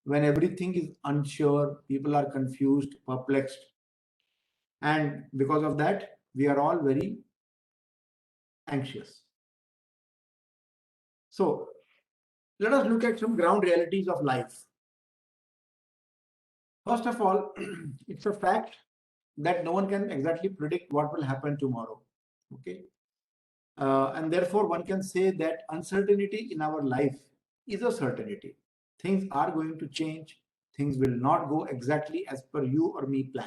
when everything is unsure, people are confused, perplexed, and because of that, we are all very anxious. So let us look at some ground realities of life. First of all, it's a fact that no one can exactly predict what will happen tomorrow. Okay. And therefore, one can say that uncertainty in our life is a certainty. Things are going to change. Things will not go exactly as per you or me plan.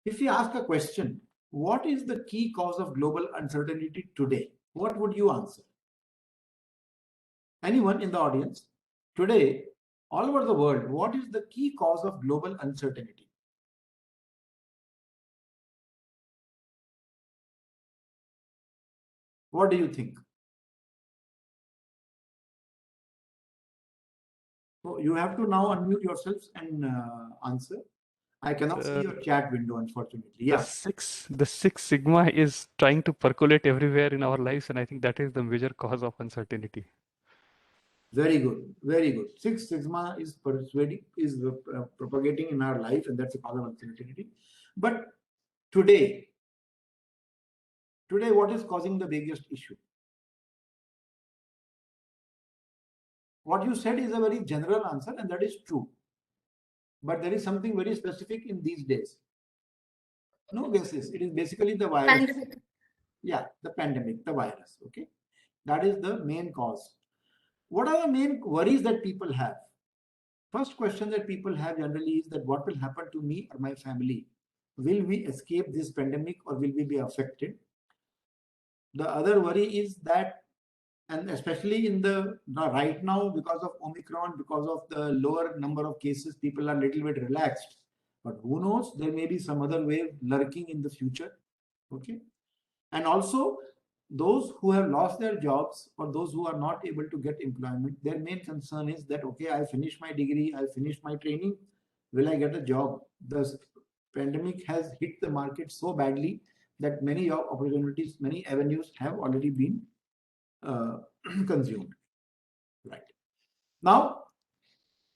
If we ask a question, what is the key cause of global uncertainty today? What would you answer? Anyone in the audience? Today, all over the world, what is the key cause of global uncertainty? What do you think? So you have to now unmute yourselves and answer. I cannot see your chat window, unfortunately. Yeah. The six sigma is trying to percolate everywhere in our lives, and I think that is the major cause of uncertainty. Very good, very good. Six Sigma is propagating in our life, and that's a cause of uncertainty. But today, what is causing the biggest issue? What you said is a very general answer, and that is true. But there is something very specific in these days. No guesses. It is basically the virus. Pandemic. Yeah, the pandemic, the virus. Okay, that is the main cause. What are the main worries that people have? First question that people have generally is that what will happen to me or my family? Will we escape this pandemic or will we be affected? The other worry is that, and especially in the right now, because of Omicron, because of the lower number of cases, people are a little bit relaxed. But who knows, there may be some other wave lurking in the future. Okay. And also, those who have lost their jobs or those who are not able to get employment, their main concern is that, okay, I finished my degree, I finished my training, will I get a job? The pandemic has hit the market so badly that many job opportunities, many avenues have already been consumed. Right. Now,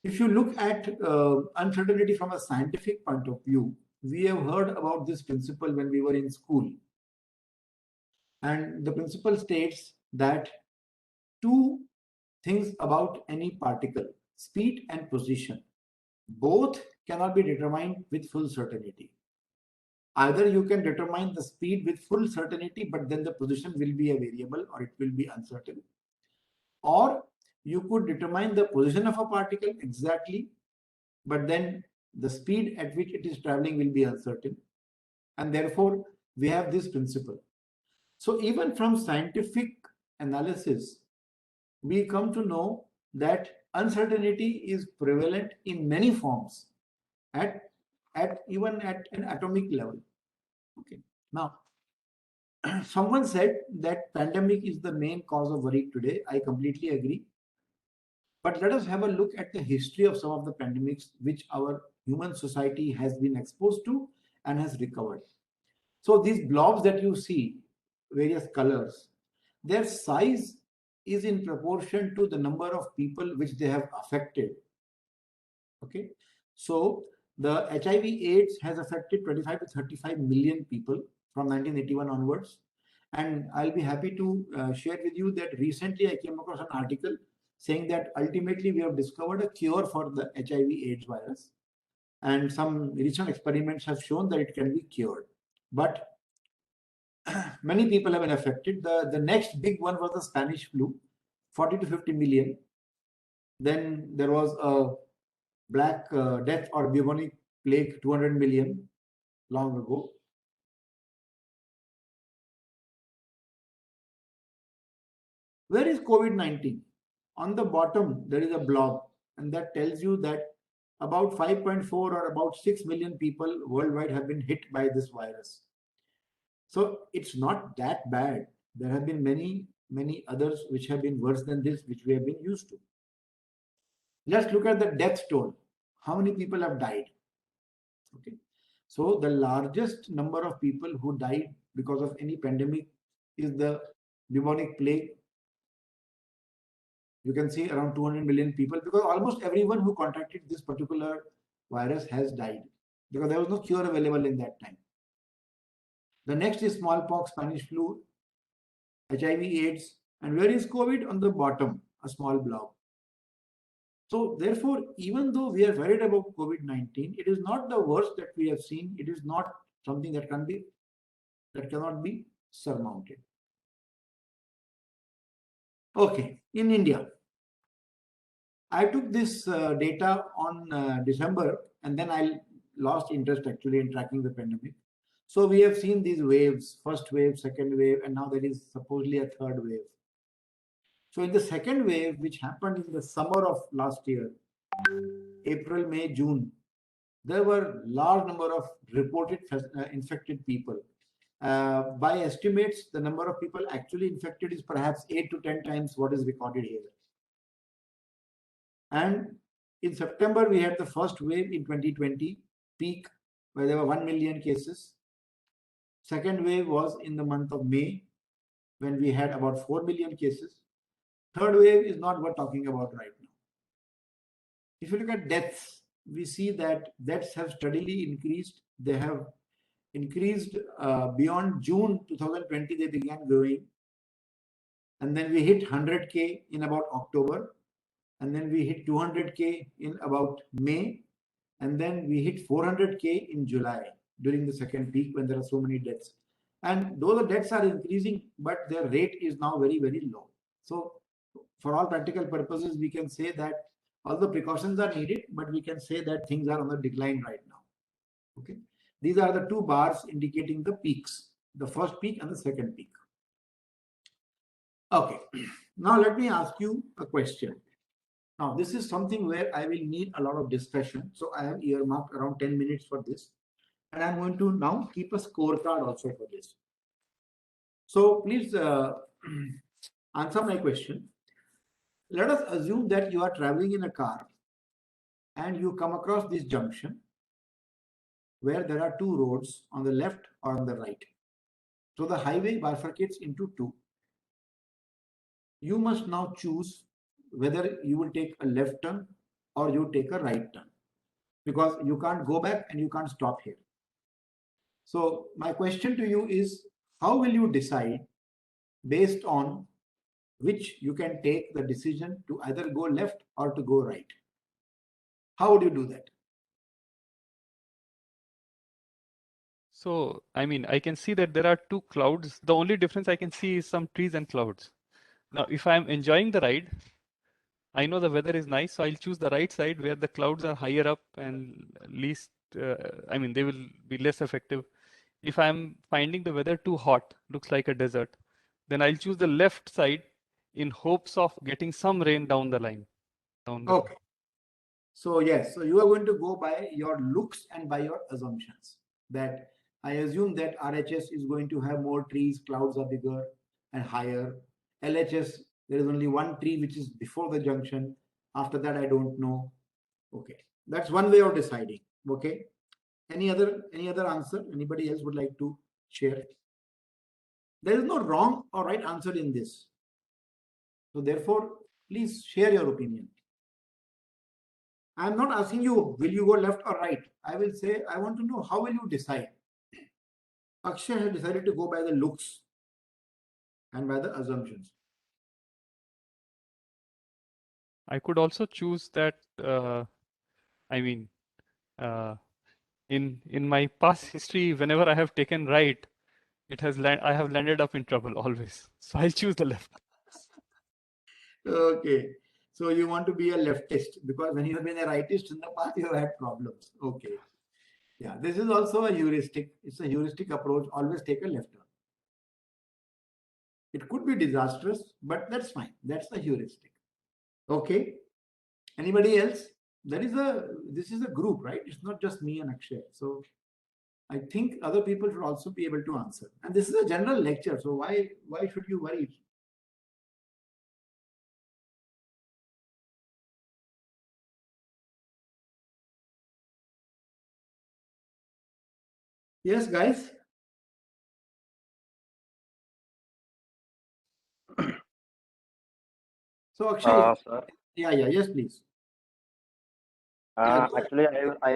if you look at uncertainty from a scientific point of view, we have heard about this principle when we were in school. And the principle states that two things about any particle, speed and position, both cannot be determined with full certainty. Either you can determine the speed with full certainty, but then the position will be a variable or it will be uncertain. Or you could determine the position of a particle exactly, but then the speed at which it is traveling will be uncertain. And therefore, we have this principle. So even from scientific analysis, we come to know that uncertainty is prevalent in many forms even at an atomic level. Okay. Now, someone said that pandemic is the main cause of worry today. I completely agree. But let us have a look at the history of some of the pandemics which our human society has been exposed to and has recovered. So these blobs that you see, various colors, their size is in proportion to the number of people which they have affected. Okay. So the HIV/AIDS has affected 25 to 35 million people from 1981 onwards. And I'll be happy to share with you that recently I came across an article saying that ultimately we have discovered a cure for the HIV/AIDS virus. And some recent experiments have shown that it can be cured. But many people have been affected. The next big one was the Spanish flu, 40 to 50 million. Then there was a Black Death or bubonic plague, 200 million long ago. Where is COVID-19? On the bottom, there is a blob, and that tells you that about 5.4 or about 6 million people worldwide have been hit by this virus. So it's not that bad. There have been many others which have been worse than this, which we have been used to. Let's look at the death toll. How many people have died? Okay. So the largest number of people who died because of any pandemic is the bubonic plague, You can see around 200 million people, because almost everyone who contracted this particular virus has died, because there was no cure available in that time. The next is smallpox, Spanish flu, HIV/AIDS, and where is COVID? On the bottom, a small blob. So therefore, even though we are worried about COVID-19, it is not the worst that we have seen. It is not something that cannot be surmounted. Okay, in India, I took this data on December, and then I lost interest actually in tracking the pandemic. So we have seen these waves: first wave, second wave, and now there is supposedly a third wave. So in the second wave, which happened in the summer of last year, April, May, June, there were large number of reported infected people. By estimates, the number of people actually infected is perhaps 8 to 10 times what is recorded here. And in September, we had the first wave in 2020, peak, where there were 1 million cases. Second wave was in the month of May, when we had about 4 million cases. Third wave is not worth talking about right now. If you look at deaths, we see that deaths have steadily increased. They have increased beyond June 2020, they began growing. And then we hit 100K in about October. And then we hit 200K in about May. And then we hit 400K in July during the second peak, when there are so many deaths. And though the deaths are increasing, but their rate is now very, very low. So for all practical purposes, we can say that all the precautions are needed, but we can say that things are on the decline right now. Okay. These are the two bars indicating the peaks, the first peak and the second peak. Okay. Now let me ask you a question. Now, this is something where I will need a lot of discussion. So I have earmarked around 10 minutes for this. And I'm going to now keep a scorecard also for this. So please answer my question. Let us assume that you are traveling in a car and you come across this junction where there are two roads on the left or on the right. So the highway bifurcates into two. You must now choose whether you will take a left turn or you take a right turn, because you can't go back and you can't stop here. So my question to you is, how will you decide based on which you can take the decision to either go left or to go right? How would you do that? So, I mean, I can see that there are two clouds. The only difference I can see is some trees and clouds. Now, if I'm enjoying the ride, I know the weather is nice, so I'll choose the right side where the clouds are higher up and least, I mean, they will be less effective. If I'm finding the weather too hot, looks like a desert, then I'll choose the left side in hopes of getting some rain down the line. Okay. So yes, so you are going to go by your looks and by your assumptions. That I assume that RHS is going to have more trees, clouds are bigger and higher. LHS, there is only one tree which is before the junction. After that, I don't know. Okay, that's one way of deciding. Okay, any other answer? Anybody else would like to share? There is no wrong or right answer in this. So therefore, please share your opinion. I'm not asking you, will you go left or right? I will say, I want to know, how will you decide? Akshay has decided to go by the looks and by the assumptions. I could also choose that, I mean, in my past history, whenever I have taken right, I have landed up in trouble always. So I'll choose the left. Okay. So you want to be a leftist, because when you have been a rightist in the past, you have had problems. Okay. Yeah, this is also a heuristic. It's a heuristic approach. Always take a left turn. It could be disastrous, but that's fine. That's the heuristic. Okay. Anybody else? This is a group, right? It's not just me and Akshay. So I think other people should also be able to answer. And this is a general lecture. So why should you worry? Yes, guys. So Akshay, Sir, yes, please. Yeah, go ahead. actually, I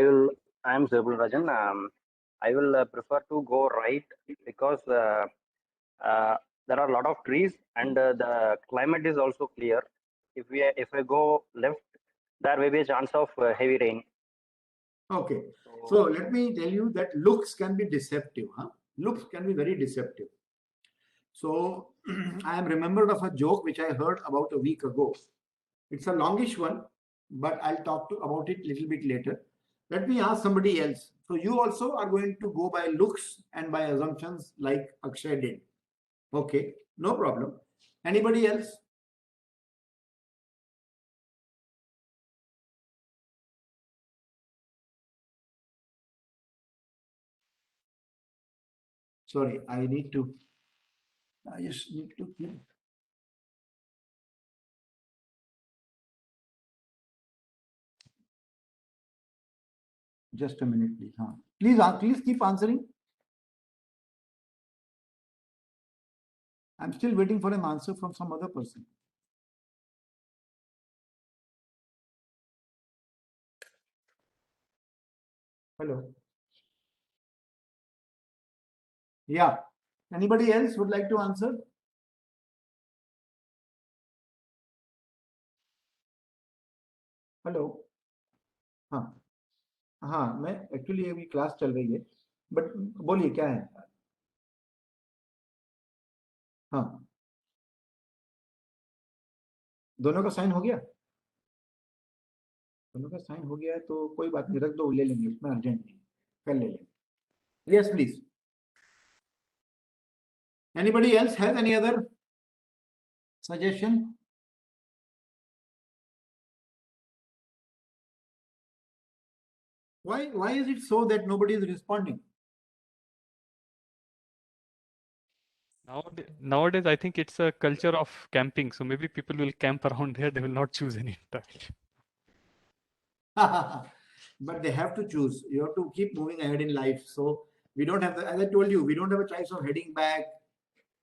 am Zebul Rajan. I will prefer to go right because uh, there are a lot of trees and the climate is also clear. If I go left, there may be a chance of heavy rain. Okay. So, So let me tell you that looks can be deceptive. Huh? Looks can be very deceptive. So I am remembered of a joke which I heard about a week ago. It's a longish one, but I'll talk about it a little bit later. Let me ask somebody else. So you also are going to go by looks and by assumptions like Akshay did. Okay, no problem. Anybody else? Sorry, I just need to just a minute, please. Huh? Please keep answering. I'm still waiting for an answer from some other person. Hello. Yeah. Anybody else would like to answer? Hello. हाँ हाँ, मैं actually अभी class चल रही है, but बोलिए क्या है. हाँ, दोनों का साइन हो गया. दोनों का साइन हो गया है तो कोई बात नहीं, रख दो, ले लेंगे, उसमें अर्जेंट नहीं, कल ले लेंगे. Yes please. Anybody else has any other suggestion? Why is it so that nobody is responding? Nowadays, I think it's a culture of camping. So maybe people will camp around there. They will not choose any direction. But they have to choose. You have to keep moving ahead in life. So we don't have the, as I told you, we don't have a choice of heading back.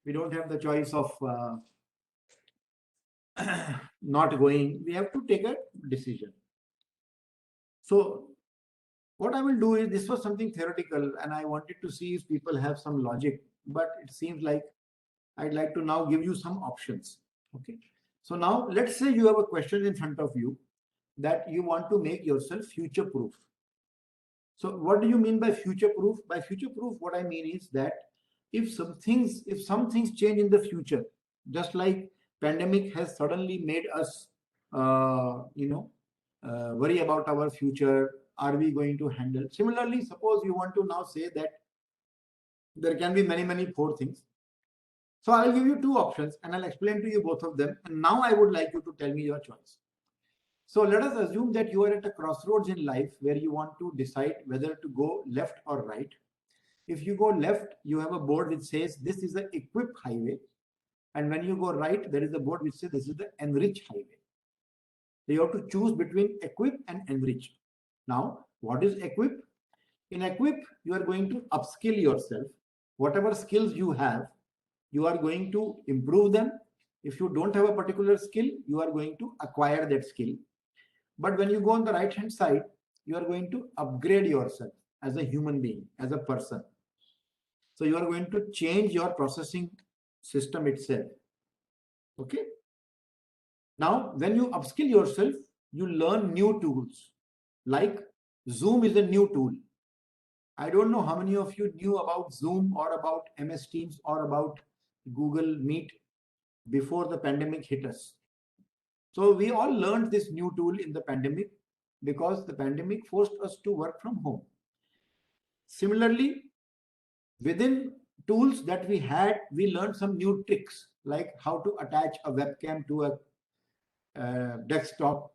We don't have the choice of not going. We have to take a decision. So what I will do is, this was something theoretical and I wanted to see if people have some logic, but it seems like I'd like to now give you some options. Okay. So now let's say you have a question in front of you that you want to make yourself future proof. So what do you mean by future proof? By future proof, what I mean is that if some things change in the future, just like pandemic has suddenly made us, worry about our future, are we going to handle? Similarly, suppose you want to now say that there can be many poor things. So I'll give you two options and I'll explain to you both of them. And now I would like you to tell me your choice. So let us assume that you are at a crossroads in life where you want to decide whether to go left or right. If you go left, you have a board which says this is the equip highway. And when you go right, there is a board which says this is the enrich highway. So you have to choose between equip and enrich. Now, what is equip? In equip, you are going to upskill yourself. Whatever skills you have, you are going to improve them. If you don't have a particular skill, you are going to acquire that skill. But when you go on the right hand side, you are going to upgrade yourself as a human being, as a person. So you are going to change your processing system itself. Okay. Now, when you upskill yourself, you learn new tools. Like Zoom is a new tool. I don't know how many of you knew about Zoom or about MS Teams or about Google Meet before the pandemic hit us. So we all learned this new tool in the pandemic because the pandemic forced us to work from home. Similarly, within tools that we had, we learned some new tricks like how to attach a webcam to a desktop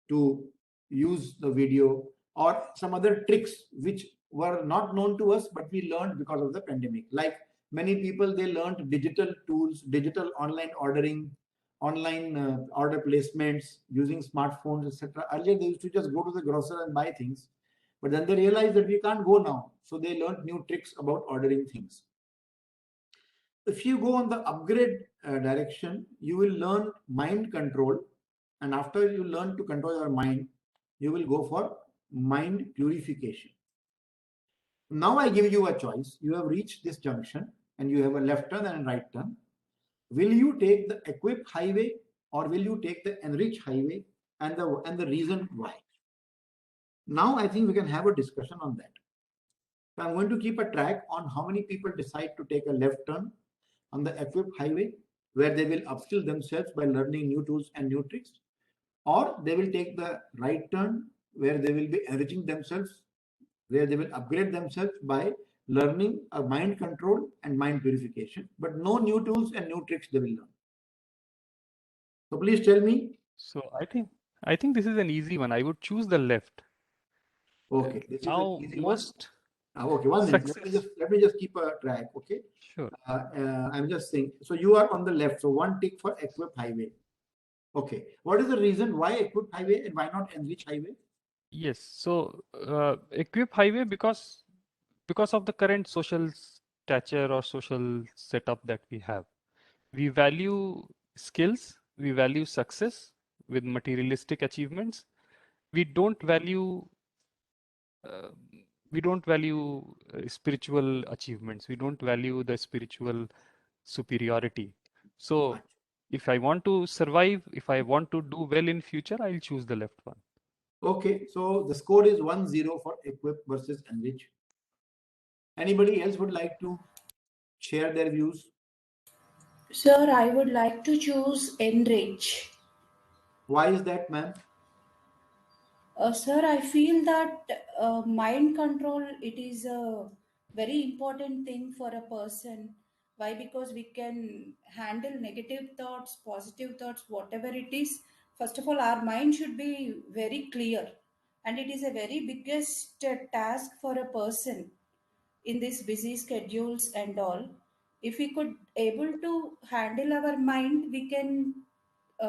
to use the video, or some other tricks which were not known to us, but we learned because of the pandemic. Like many people, they learned digital tools, digital online ordering, online order placements using smartphones, etc. Earlier, they used to just go to the grocer and buy things, but then they realized that we can't go now. So they learned new tricks about ordering things. If you go on the upgrade direction, you will learn mind control. And after you learn to control your mind, you will go for mind purification. Now I give you a choice. You have reached this junction and you have a left turn and a right turn. Will you take the equip highway or will you take the enrich highway, and the reason why? Now I think we can have a discussion on that. So I'm going to keep a track on how many people decide to take a left turn on the equip highway, where they will upskill themselves by learning new tools and new tricks, or they will take the right turn where they will be enriching themselves, where they will upgrade themselves by learning a mind control and mind purification, but no new tools and new tricks they will learn. So please tell me. So I think this is an easy one. I would choose the left. Okay, this is an Now easy most one. Okay, 1 minute. success. Let me just keep a track. Okay. Sure. I'm just saying. So you are on the left. So one tick for equip highway. Okay. What is the reason why equip highway and why not enrich highway? Yes. So equip highway because of the current social stature or social setup that we have. We value skills, we value success with materialistic achievements. We don't value uh, spiritual achievements. We don't value the spiritual superiority. So if I want to survive, if I want to do well in future, I'll choose the left one. Okay, so the score is 1-0 for equip versus enrich. Anybody else would like to share their views? Sir, I would like to choose enrich. Why is that, ma'am? Sir, I feel that mind control, it is a very important thing for a person. Why? Because we can handle negative thoughts, positive thoughts, whatever it is. First of all, our mind should be very clear, and it is a very biggest task for a person in these busy schedules and all. If we could able to handle our mind, we can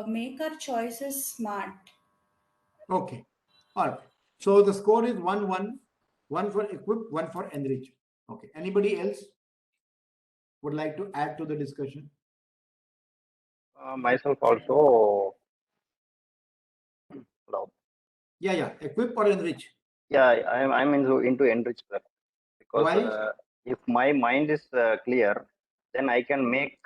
make our choices smart. Okay. All right. So the score is 1-1. One for equip, one for enrich. Okay. Anybody else would like to add to the discussion? Myself also. Hello. Yeah. Equip or enrich? Yeah, I'm into enrich because Why? if my mind is clear, then I can make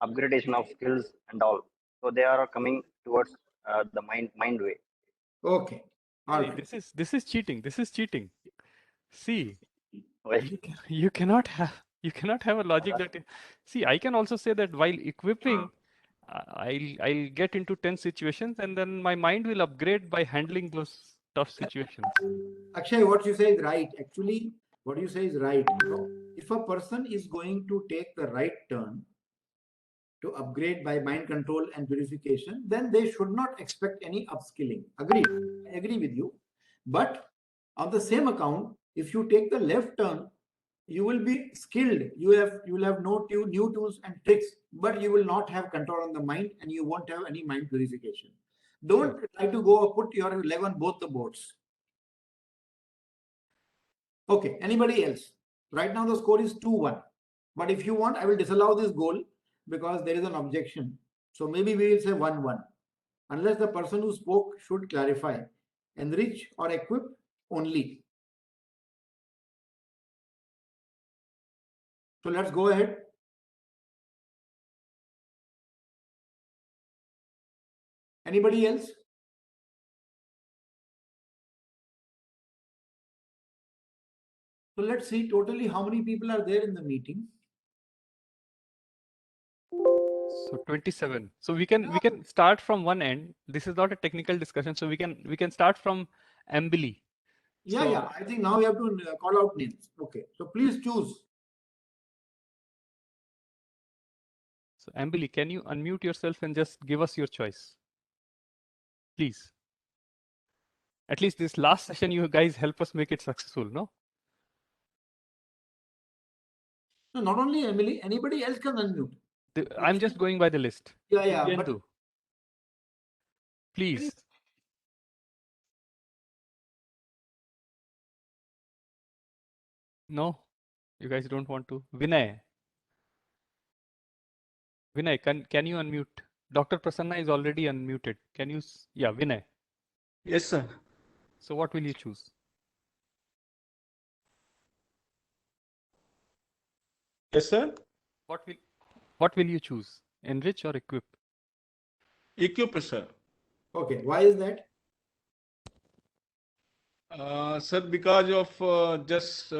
upgradation of skills and all. So they are coming towards the mind way. Okay. All Hey, right. this is cheating. This is cheating. See, Right. you cannot have a logic that see, I can also say that while equipping, I'll get into tense situations and then my mind will upgrade by handling those tough situations. Akshay, what you say is right. Actually, what you say is right. If a person is going to take the right turn to upgrade by mind control and purification, then they should not expect any upskilling. Agreed. I agree with you. But on the same account, if you take the left turn, you will be skilled. You will have no new tools and tricks, but you will not have control on the mind, and you won't have any mind purification. Don't try to go put your leg on both the boats. Okay, anybody else? Right now the score is 2-1. But if you want, I will disallow this goal because there is an objection. So maybe we will say 1-1. Unless the person who spoke should clarify. Enrich or equip only. So let's go ahead. Anybody else? So let's see totally how many people are there in the meeting. So 27. So we can start from one end. This is not a technical discussion, so we can start from Ambili. Yeah. I think now we have to call out names. Okay. So please choose. So Ambili, can you unmute yourself and just give us your choice? Please. At least this last session, you guys help us make it successful, no? No, not only Emily, anybody else can unmute. I'm just going by the list. Yeah. But Yendu, please. No, you guys don't want to. Vinay. Vinay, can you unmute? Dr. Prasanna is already unmuted. Can you? Yeah, Vinay. Yes, sir. So what will you choose? Yes, sir. What will you choose? Enrich or equip? Equip, sir. Okay, why is that? Sir, because of just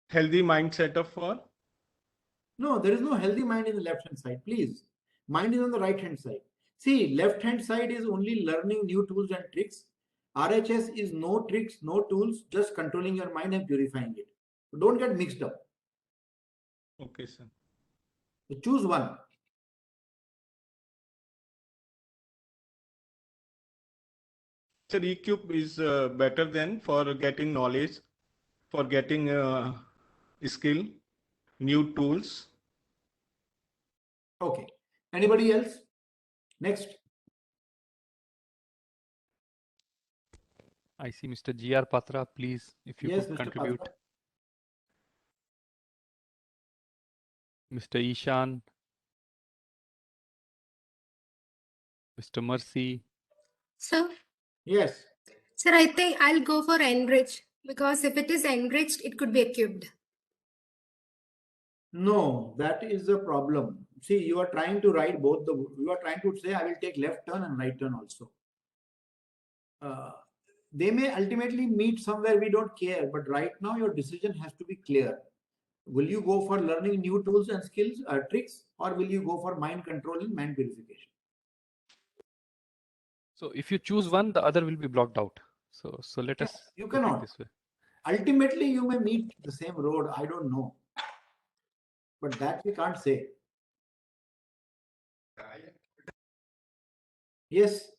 healthy mindset of all. No, there is no healthy mind in the left hand side. Please, mind is on the right hand side. See, left hand side is only learning new tools and tricks. RHS is no tricks, no tools, just controlling your mind and purifying it. So don't get mixed up. Okay, sir. So choose one. Sir, equip is better than for getting knowledge, for getting skill, new tools. Okay. Anybody else? Next. I see Mr. G.R. Patra, please, if you Yes, could Mr. contribute. Patra. Mr. Ishan, Mr. Mercy. Sir, Yes. sir, I think I'll go for enrich because if it is enriched, it could be equipped. No, that is the problem. See, you are trying to write both the, you are trying to say, I will take left turn and right turn also. They may ultimately meet somewhere, we don't care, but right now your decision has to be clear. Will you go for learning new tools and skills, tricks, or will you go for mind control and mind purification? So if you choose one, the other will be blocked out. So let Yeah, us you put it cannot. this way. Ultimately, you may meet the same road. I don't know. But that we can't say. Yes.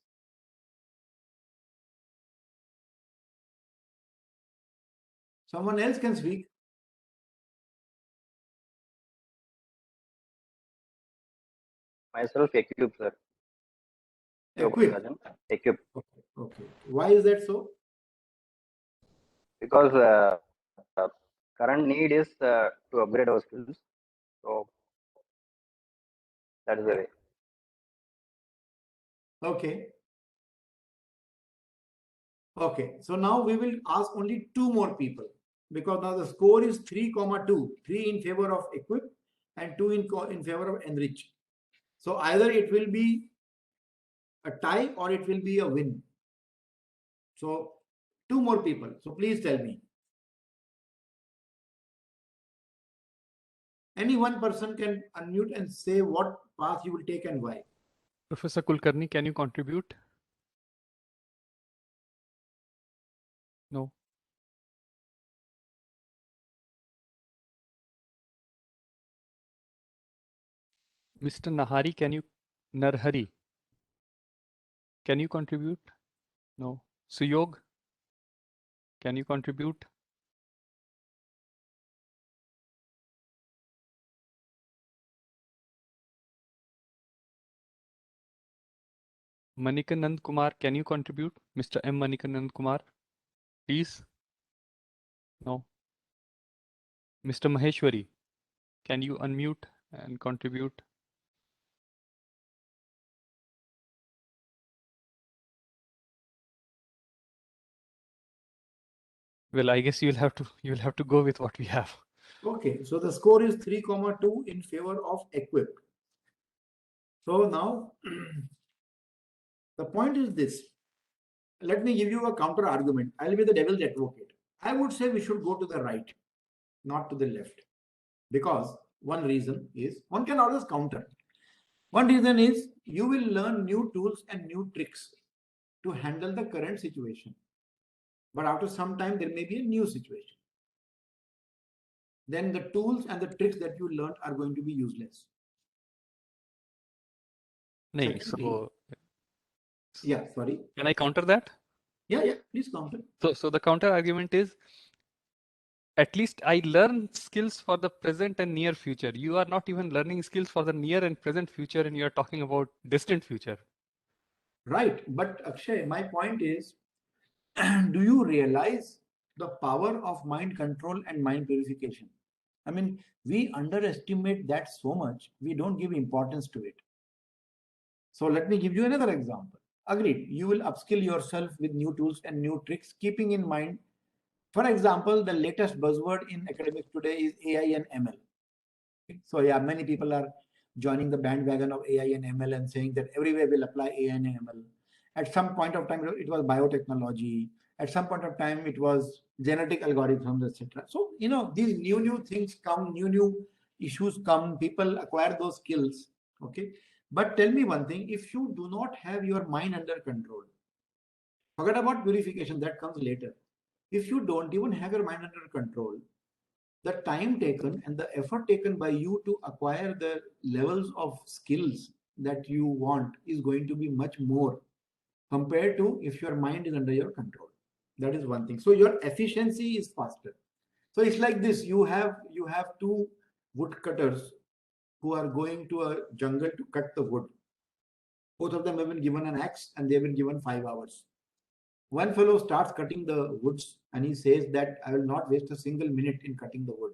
Someone else can speak. Myself, equip, sir. Equip. Rajan. Equip. Okay. Why is that so? Because current need is to upgrade our skills. So that is the way. Okay. Okay. So now we will ask only two more people because now the score is 3,2. 3 in favor of equip and 2 in favor of enrich. So either it will be a tie or it will be a win. So two more people. So please tell me. Any one person can unmute and say what path you will take and why. Professor Kulkarni, can you contribute? No. Mr. Nahari, Narhari, can you contribute? No. Suyog, can you contribute? Manikanand Kumar, can you contribute? Mr. M. Manikanand Kumar, please. No. Mr. Maheshwari, can you unmute and contribute? Well, I guess you'll have to go with what we have. Okay, so the score is 3,2 in favor of equip. So now the point is this. Let me give you a counter argument. I'll be the devil's advocate. I would say we should go to the right, not to the left. Because one reason is, one can always counter. One reason is you will learn new tools and new tricks to handle the current situation. But after some time, there may be a new situation. Then the tools and the tricks that you learned are going to be useless. No, Secondly, so yeah, sorry. can I counter that? Yeah, please counter. So the counter argument is, at least I learn skills for the present and near future. You are not even learning skills for the near and present future, and you are talking about distant future. Right. But Akshay, my point is, do you realize the power of mind control and mind purification? I mean, we underestimate that so much, we don't give importance to it. So let me give you another example. Agreed, you will upskill yourself with new tools and new tricks, keeping in mind, for example, the latest buzzword in academics today is AI and ML. So yeah, many people are joining the bandwagon of AI and ML and saying that everywhere will apply AI and ML. At some point of time, it was biotechnology. At some point of time, it was genetic algorithms, etc. So, you know, these new things come, new issues come, people acquire those skills. Okay. But tell me one thing, if you do not have your mind under control, forget about purification, that comes later. If you don't even have your mind under control, the time taken and the effort taken by you to acquire the levels of skills that you want is going to be much more compared to if your mind is under your control. That is one thing. So your efficiency is faster. So it's like this: you have two woodcutters who are going to a jungle to cut the wood. Both of them have been given an axe and they have been given 5 hours. One fellow starts cutting the woods and he says that I will not waste a single minute in cutting the wood.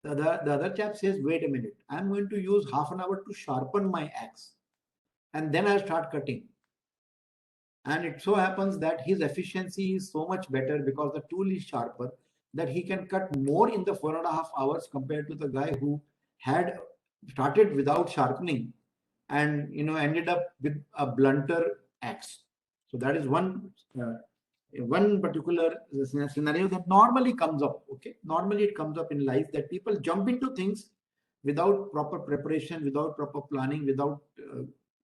The other chap says, wait a minute, I'm going to use half an hour to sharpen my axe and then I'll start cutting. And it so happens that his efficiency is so much better because the tool is sharper, that he can cut more in the 4.5 hours compared to the guy who had started without sharpening and, you know, ended up with a blunter axe. So that is one particular scenario that normally comes up. Okay, normally it comes up in life that people jump into things without proper preparation, without proper planning, without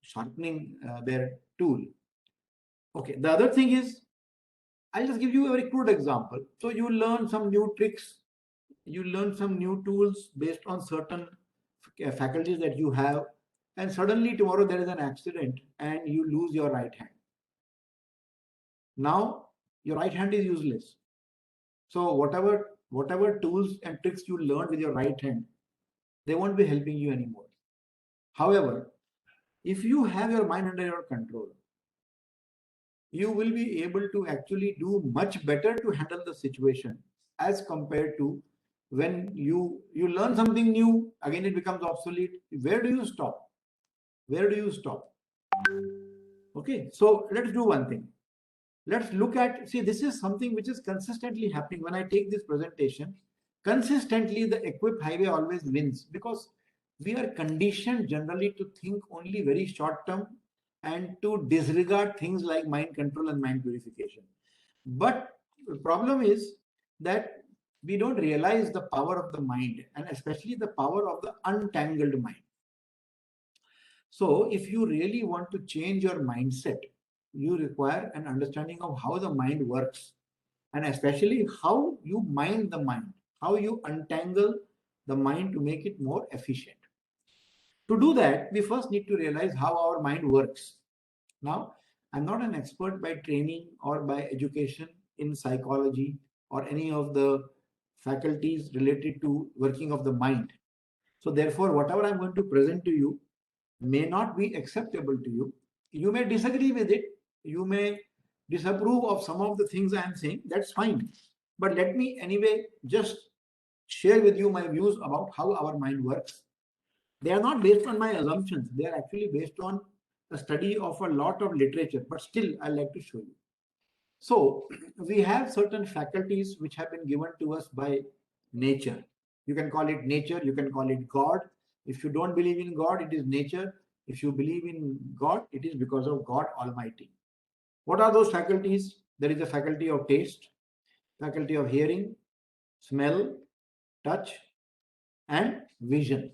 sharpening their tool. Okay, the other thing is, I'll just give you a very crude example. So you learn some new tricks, you learn some new tools based on certain faculties that you have, and suddenly tomorrow there is an accident and you lose your right hand. Now your right hand is useless. So whatever tools and tricks you learned with your right hand, they won't be helping you anymore. However, if you have your mind under your control, you will be able to actually do much better to handle the situation as compared to when you learn something new, again it becomes obsolete. Where do you stop? Where do you stop? Okay, so let's do one thing. Let's look at, see, this is something which is consistently happening. When I take this presentation, consistently the equip highway always wins because we are conditioned generally to think only very short term and to disregard things like mind control and mind purification. But the problem is that we don't realize the power of the mind and especially the power of the untangled mind. So if you really want to change your mindset, you require an understanding of how the mind works and especially how you mind the mind, how you untangle the mind to make it more efficient. To do that, we first need to realize how our mind works. Now, I'm not an expert by training or by education in psychology or any of the faculties related to working of the mind. So therefore, whatever I'm going to present to you may not be acceptable to you. You may disagree with it. You may disapprove of some of the things I am saying. That's fine. But let me anyway just share with you my views about how our mind works. They are not based on my assumptions. They are actually based on a study of a lot of literature, but still I'd like to show you. So we have certain faculties which have been given to us by nature. You can call it nature, you can call it God. If you don't believe in God, it is nature. If you believe in God, it is because of God Almighty. What are those faculties? There is a faculty of taste, faculty of hearing, smell, touch, and vision.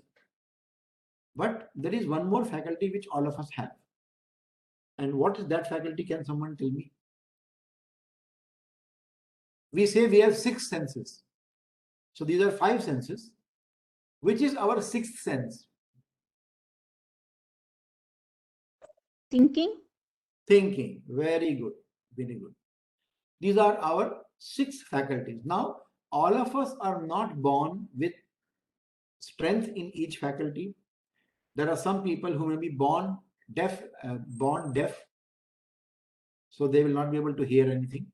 But there is one more faculty which all of us have. And what is that faculty? Can someone tell me? We say we have 6 senses. So these are 5 senses. Which is our 6th sense? Thinking. Thinking. Very good. Very good. These are our 6 faculties. Now, all of us are not born with strength in each faculty. There are some people who may be born deaf, so they will not be able to hear anything.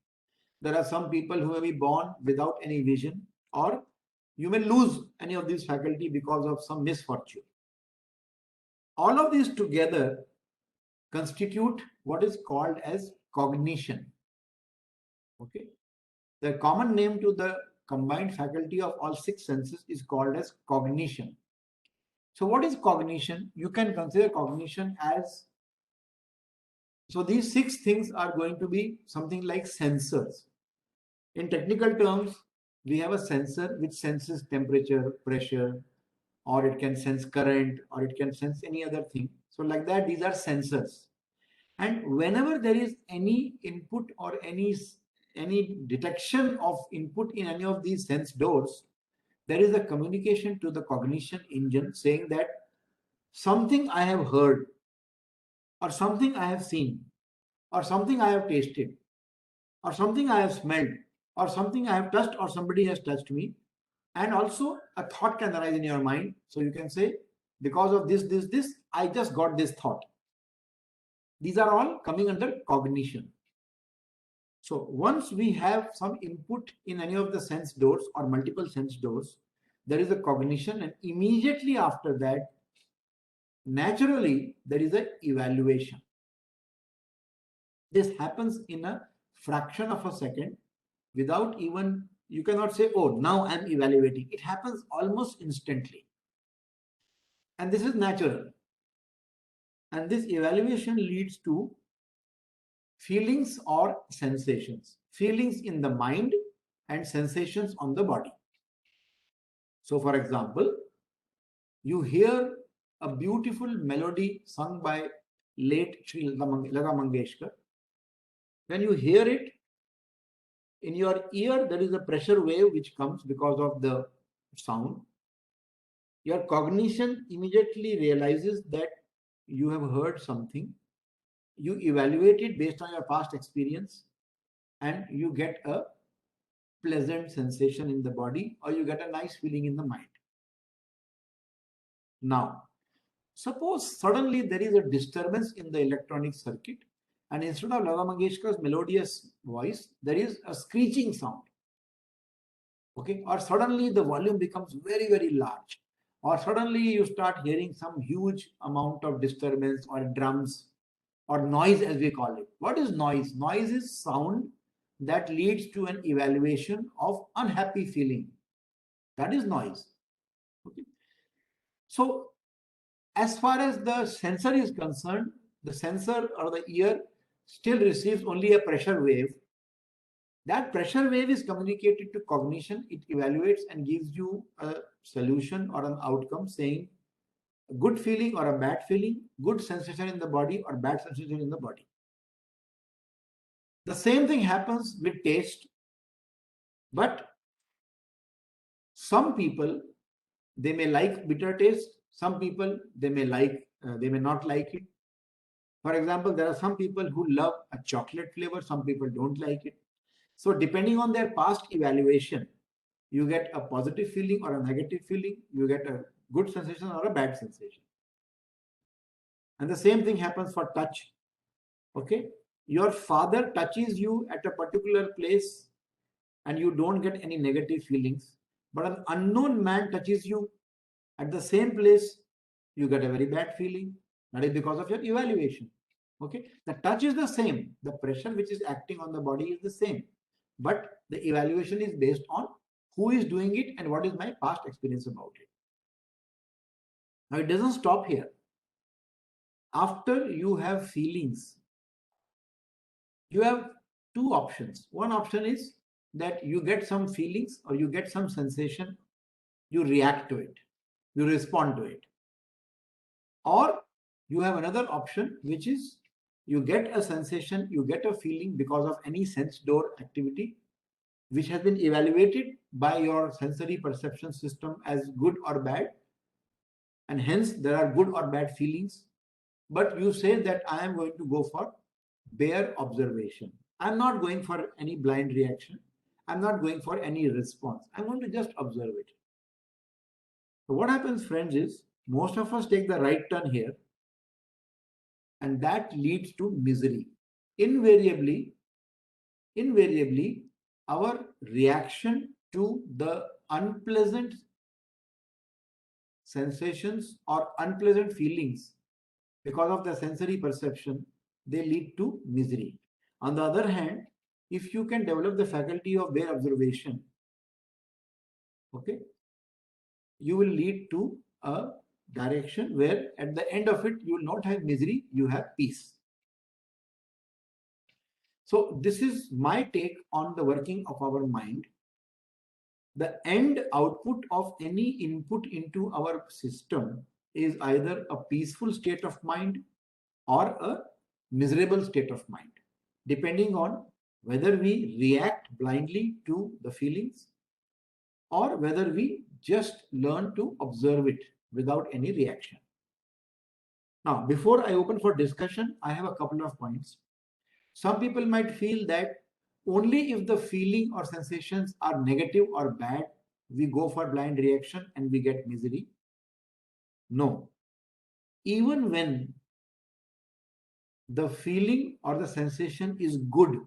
There are some people who may be born without any vision, or You may lose any of these faculty because of some misfortune. All of these together constitute what is called as cognition. Okay. The common name to the combined faculty of all 6 senses is called as cognition. So what is cognition? You can consider cognition as, so these 6 things are going to be something like sensors. In technical terms, we have a sensor which senses temperature, pressure, or it can sense current, or it can sense any other thing. So like that, these are sensors. And whenever there is any input or any detection of input in any of these sense doors, there is a communication to the cognition engine saying that something I have heard, or something I have seen, or something I have tasted, or something I have smelled, or something I have touched, or somebody has touched me. And also a thought can arise in your mind. So you can say, because of this, I just got this thought. These are all coming under cognition. So once we have some input in any of the sense doors or multiple sense doors, there is a cognition, and immediately after that, naturally, there is an evaluation. This happens in a fraction of a second without even, you cannot say, oh, now I'm evaluating. It happens almost instantly. And this is natural. And this evaluation leads to feelings or sensations. Feelings in the mind and sensations on the body. So for example, you hear a beautiful melody sung by late Sri Lata Mangeshkar. When you hear it, in your ear, there is a pressure wave which comes because of the sound. Your cognition immediately realizes that you have heard something. You evaluate it based on your past experience, and you get a pleasant sensation in the body, or you get a nice feeling in the mind. Now, suppose suddenly there is a disturbance in the electronic circuit, and instead of Lata Mangeshkar's melodious voice, there is a screeching sound. Okay, or suddenly the volume becomes very, very large, or suddenly you start hearing some huge amount of disturbance or drums or noise, as we call it. What is noise? Noise is sound that leads to an evaluation of unhappy feeling. That is noise. Okay. So as far as the sensor is concerned, the sensor or the ear still receives only a pressure wave. That pressure wave is communicated to cognition. It evaluates and gives you a solution or an outcome saying a good feeling or a bad feeling, good sensation in the body or bad sensation in the body. The same thing happens with taste, but some people, they may like bitter taste. Some people, they may not like it. For example, there are some people who love a chocolate flavor. Some people don't like it. So depending on their past evaluation, you get a positive feeling or a negative feeling. You get a good sensation or a bad sensation. And the same thing happens for touch. Okay. Your father touches you at a particular place and you don't get any negative feelings. But an unknown man touches you at the same place, you get a very bad feeling. That is because of your evaluation. Okay. The touch is the same. The pressure which is acting on the body is the same. But the evaluation is based on who is doing it and what is my past experience about it. Now it doesn't stop here. After you have feelings, you have two options. One option is that you get some feelings or you get some sensation, you react to it, you respond to it. Or you have another option, which is you get a sensation, you get a feeling because of any sense door activity, which has been evaluated by your sensory perception system as good or bad. And hence there are good or bad feelings. But you say that I am going to go for bare observation. I'm not going for any blind reaction. I'm not going for any response. I'm going to just observe it. So what happens, friends, is most of us take the right turn here, and that leads to misery. Invariably, our reaction to the unpleasant sensations or unpleasant feelings because of the sensory perception, they lead to misery. On the other hand, if you can develop the faculty of bare observation, okay, you will lead to a direction where at the end of it, you will not have misery, you have peace. So this is my take on the working of our mind. The end output of any input into our system is either a peaceful state of mind or a miserable state of mind, depending on whether we react blindly to the feelings or whether we just learn to observe it without any reaction. Now, before I open for discussion, I have a couple of points. Some people might feel that only if the feeling or sensations are negative or bad, we go for blind reaction and we get misery. No. Even when the feeling or the sensation is good,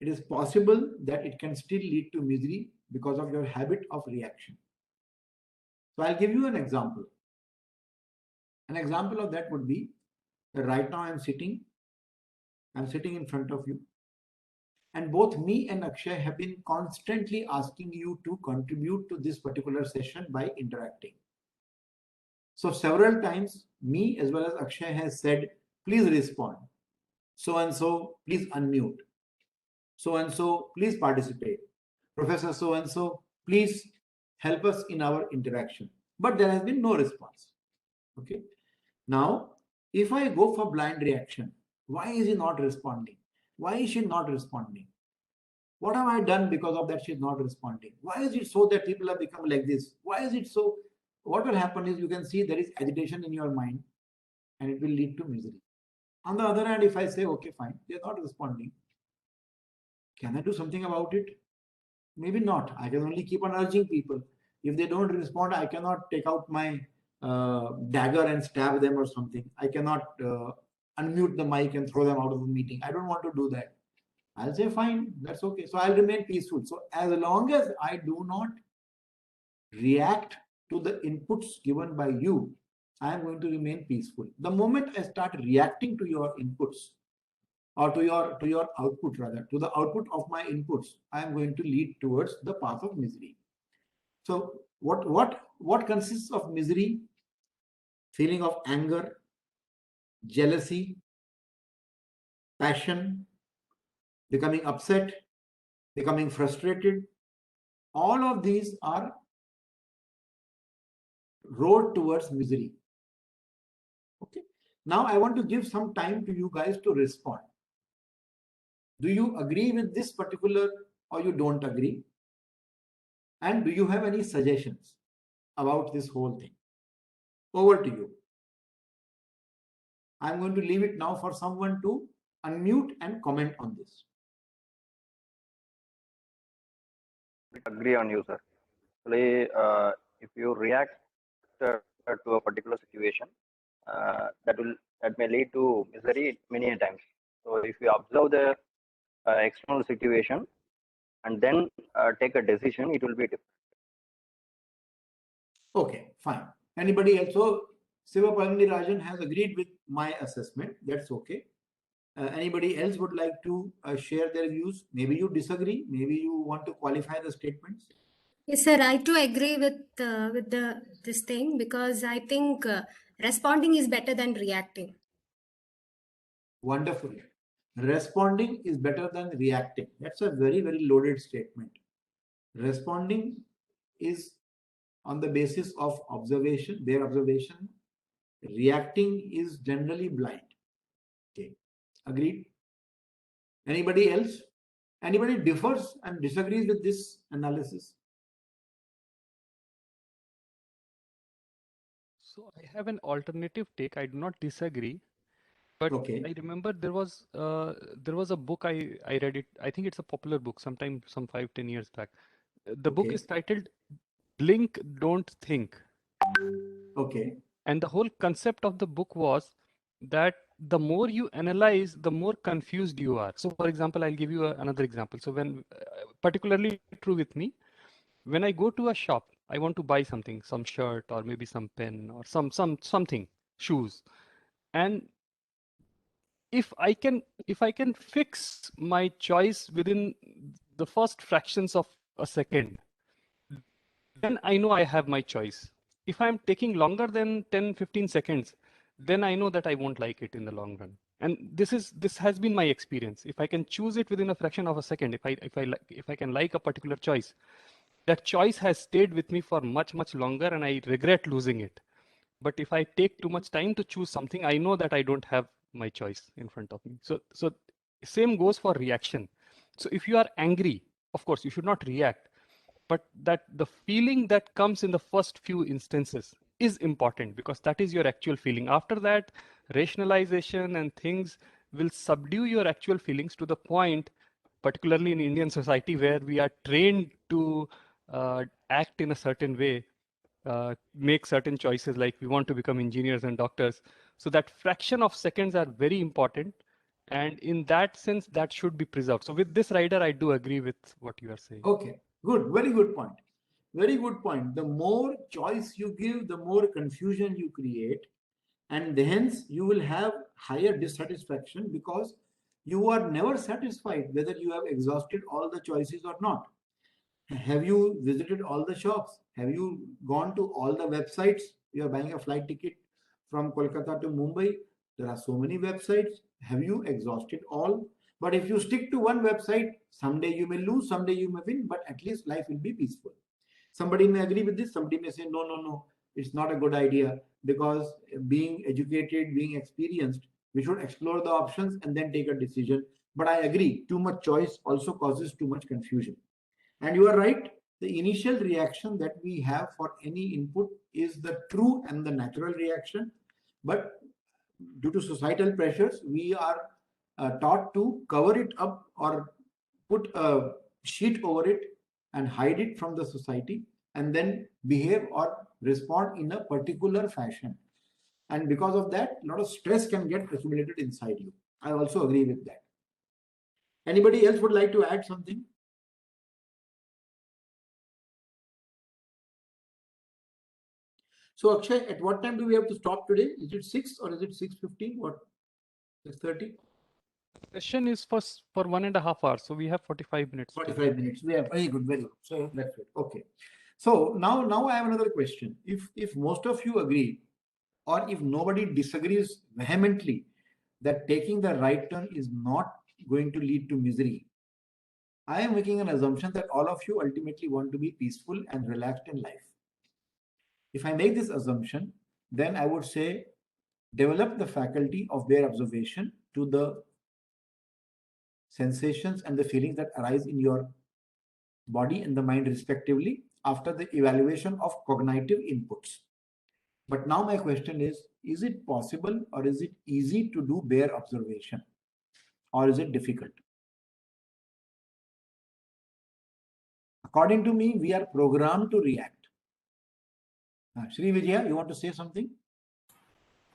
it is possible that it can still lead to misery because of your habit of reaction. So I'll give you an example. An example of that would be that right now I'm sitting in front of you, and both me and Akshay have been constantly asking you to contribute to this particular session by interacting. So several times me as well as Akshay has said, please respond. So and so, please unmute. So and so, please participate. Professor so and so, please help us in our interaction. But there has been no response. Okay. Now, if I go for blind reaction, why is he not responding? Why is she not responding? What have I done because of that she's not responding? Why is it so that people have become like this? Why is it so? What will happen is you can see there is agitation in your mind and it will lead to misery. On the other hand, if I say, okay, fine, they're not responding, can I do something about it? Maybe not. I can only keep on urging people. If they don't respond, I cannot take out my dagger and stab them or something. I cannot unmute the mic and throw them out of the meeting. I don't want to do that. I'll say, fine, that's okay. So I'll remain peaceful. So as long as I do not react to the inputs given by you, I am going to remain peaceful. The moment I start reacting to your inputs, or to your output, rather, to the output of my inputs, I am going to lead towards the path of misery. So what consists of misery? Feeling of anger, jealousy, passion, becoming upset, becoming frustrated. All of these are road towards misery. Okay. Now I want to give some time to you guys to respond. Do you agree with this particular or you don't agree? And do you have any suggestions about this whole thing? Over to you. I'm going to leave it now for someone to unmute and comment on this. Agree on you, sir. Actually, if you react to a particular situation, that may lead to misery many times. So if you observe the external situation and then take a decision, it will be different. Okay, fine. Anybody else? So Siva Palani Rajan has agreed with my assessment. That's okay. Anybody else would like to share their views? Maybe you disagree. Maybe you want to qualify the statements. Yes, sir. I too agree with this thing because I think responding is better than reacting. Wonderful. Responding is better than reacting. That's a very, very loaded statement. Responding is on the basis of observation, their observation. Reacting is generally blind. Okay. Agreed? Anybody else? Anybody differs and disagrees with this analysis? So I have an alternative take. I do not disagree, but Okay. I remember there was a book I read it. I think it's a popular book, sometime some 5-10 years back. The book Okay. is titled "Blink, Don't Think." Okay. And the whole concept of the book was that the more you analyze, the more confused you are. So, for example, I'll give you another example. So when particularly true with me. When I go to a shop, I want to buy something, some shirt or maybe some pen or something, shoes. And if I can fix my choice within the first fractions of a second, then I know I have my choice. If I'm taking longer than 10-15 seconds, then I know that I won't like it in the long run. And this has been my experience. If I can choose it within a fraction of a second, if I can like a particular choice, that choice has stayed with me for much longer, and I regret losing it. But if I take too much time to choose something, I know that I don't have my choice in front of me. So same goes for reaction. So if you are angry, of course you should not react, but that the feeling that comes in the first few instances is important, because that is your actual feeling. After that, rationalization and things will subdue your actual feelings to the point, particularly in Indian society, where we are trained to act in a certain way, make certain choices, like we want to become engineers and doctors. So that fraction of seconds are very important. And in that sense, that should be preserved. So with this rider, I do agree with what you are saying. Okay, good. Very good point. Very good point. The more choice you give, the more confusion you create, and hence you will have higher dissatisfaction, because you are never satisfied whether you have exhausted all the choices or not. Have you visited all the shops? Have you gone to all the websites? You are buying a flight ticket from Kolkata to Mumbai. There are so many websites. Have you exhausted all? But if you stick to one website, someday you may lose, someday you may win, but at least life will be peaceful. Somebody may agree with this, somebody may say, no, it's not a good idea, because being educated, being experienced, we should explore the options and then take a decision. But I agree, too much choice also causes too much confusion. And you are right, the initial reaction that we have for any input is the true and the natural reaction. But due to societal pressures, we are taught to cover it up or put a sheet over it and hide it from the society, and then behave or respond in a particular fashion. And because of that, a lot of stress can get accumulated inside you. I also agree with that. Anybody else would like to add something? So Akshay, at what time do we have to stop today? Is it 6 or is it 6:15? What? 6:30? Session is for 1.5 hours, so we have 45 minutes. 45 minutes. We have very good, very good. So that's it. Okay. So now I have another question. If most of you agree, or if nobody disagrees vehemently that taking the right turn is not going to lead to misery, I am making an assumption that all of you ultimately want to be peaceful and relaxed in life. If I make this assumption, then I would say develop the faculty of bare observation to the sensations and the feelings that arise in your body and the mind respectively after the evaluation of cognitive inputs. But now my question is it possible or is it easy to do bare observation, or is it difficult? According to me, we are programmed to react. Sri Vijaya, you want to say something?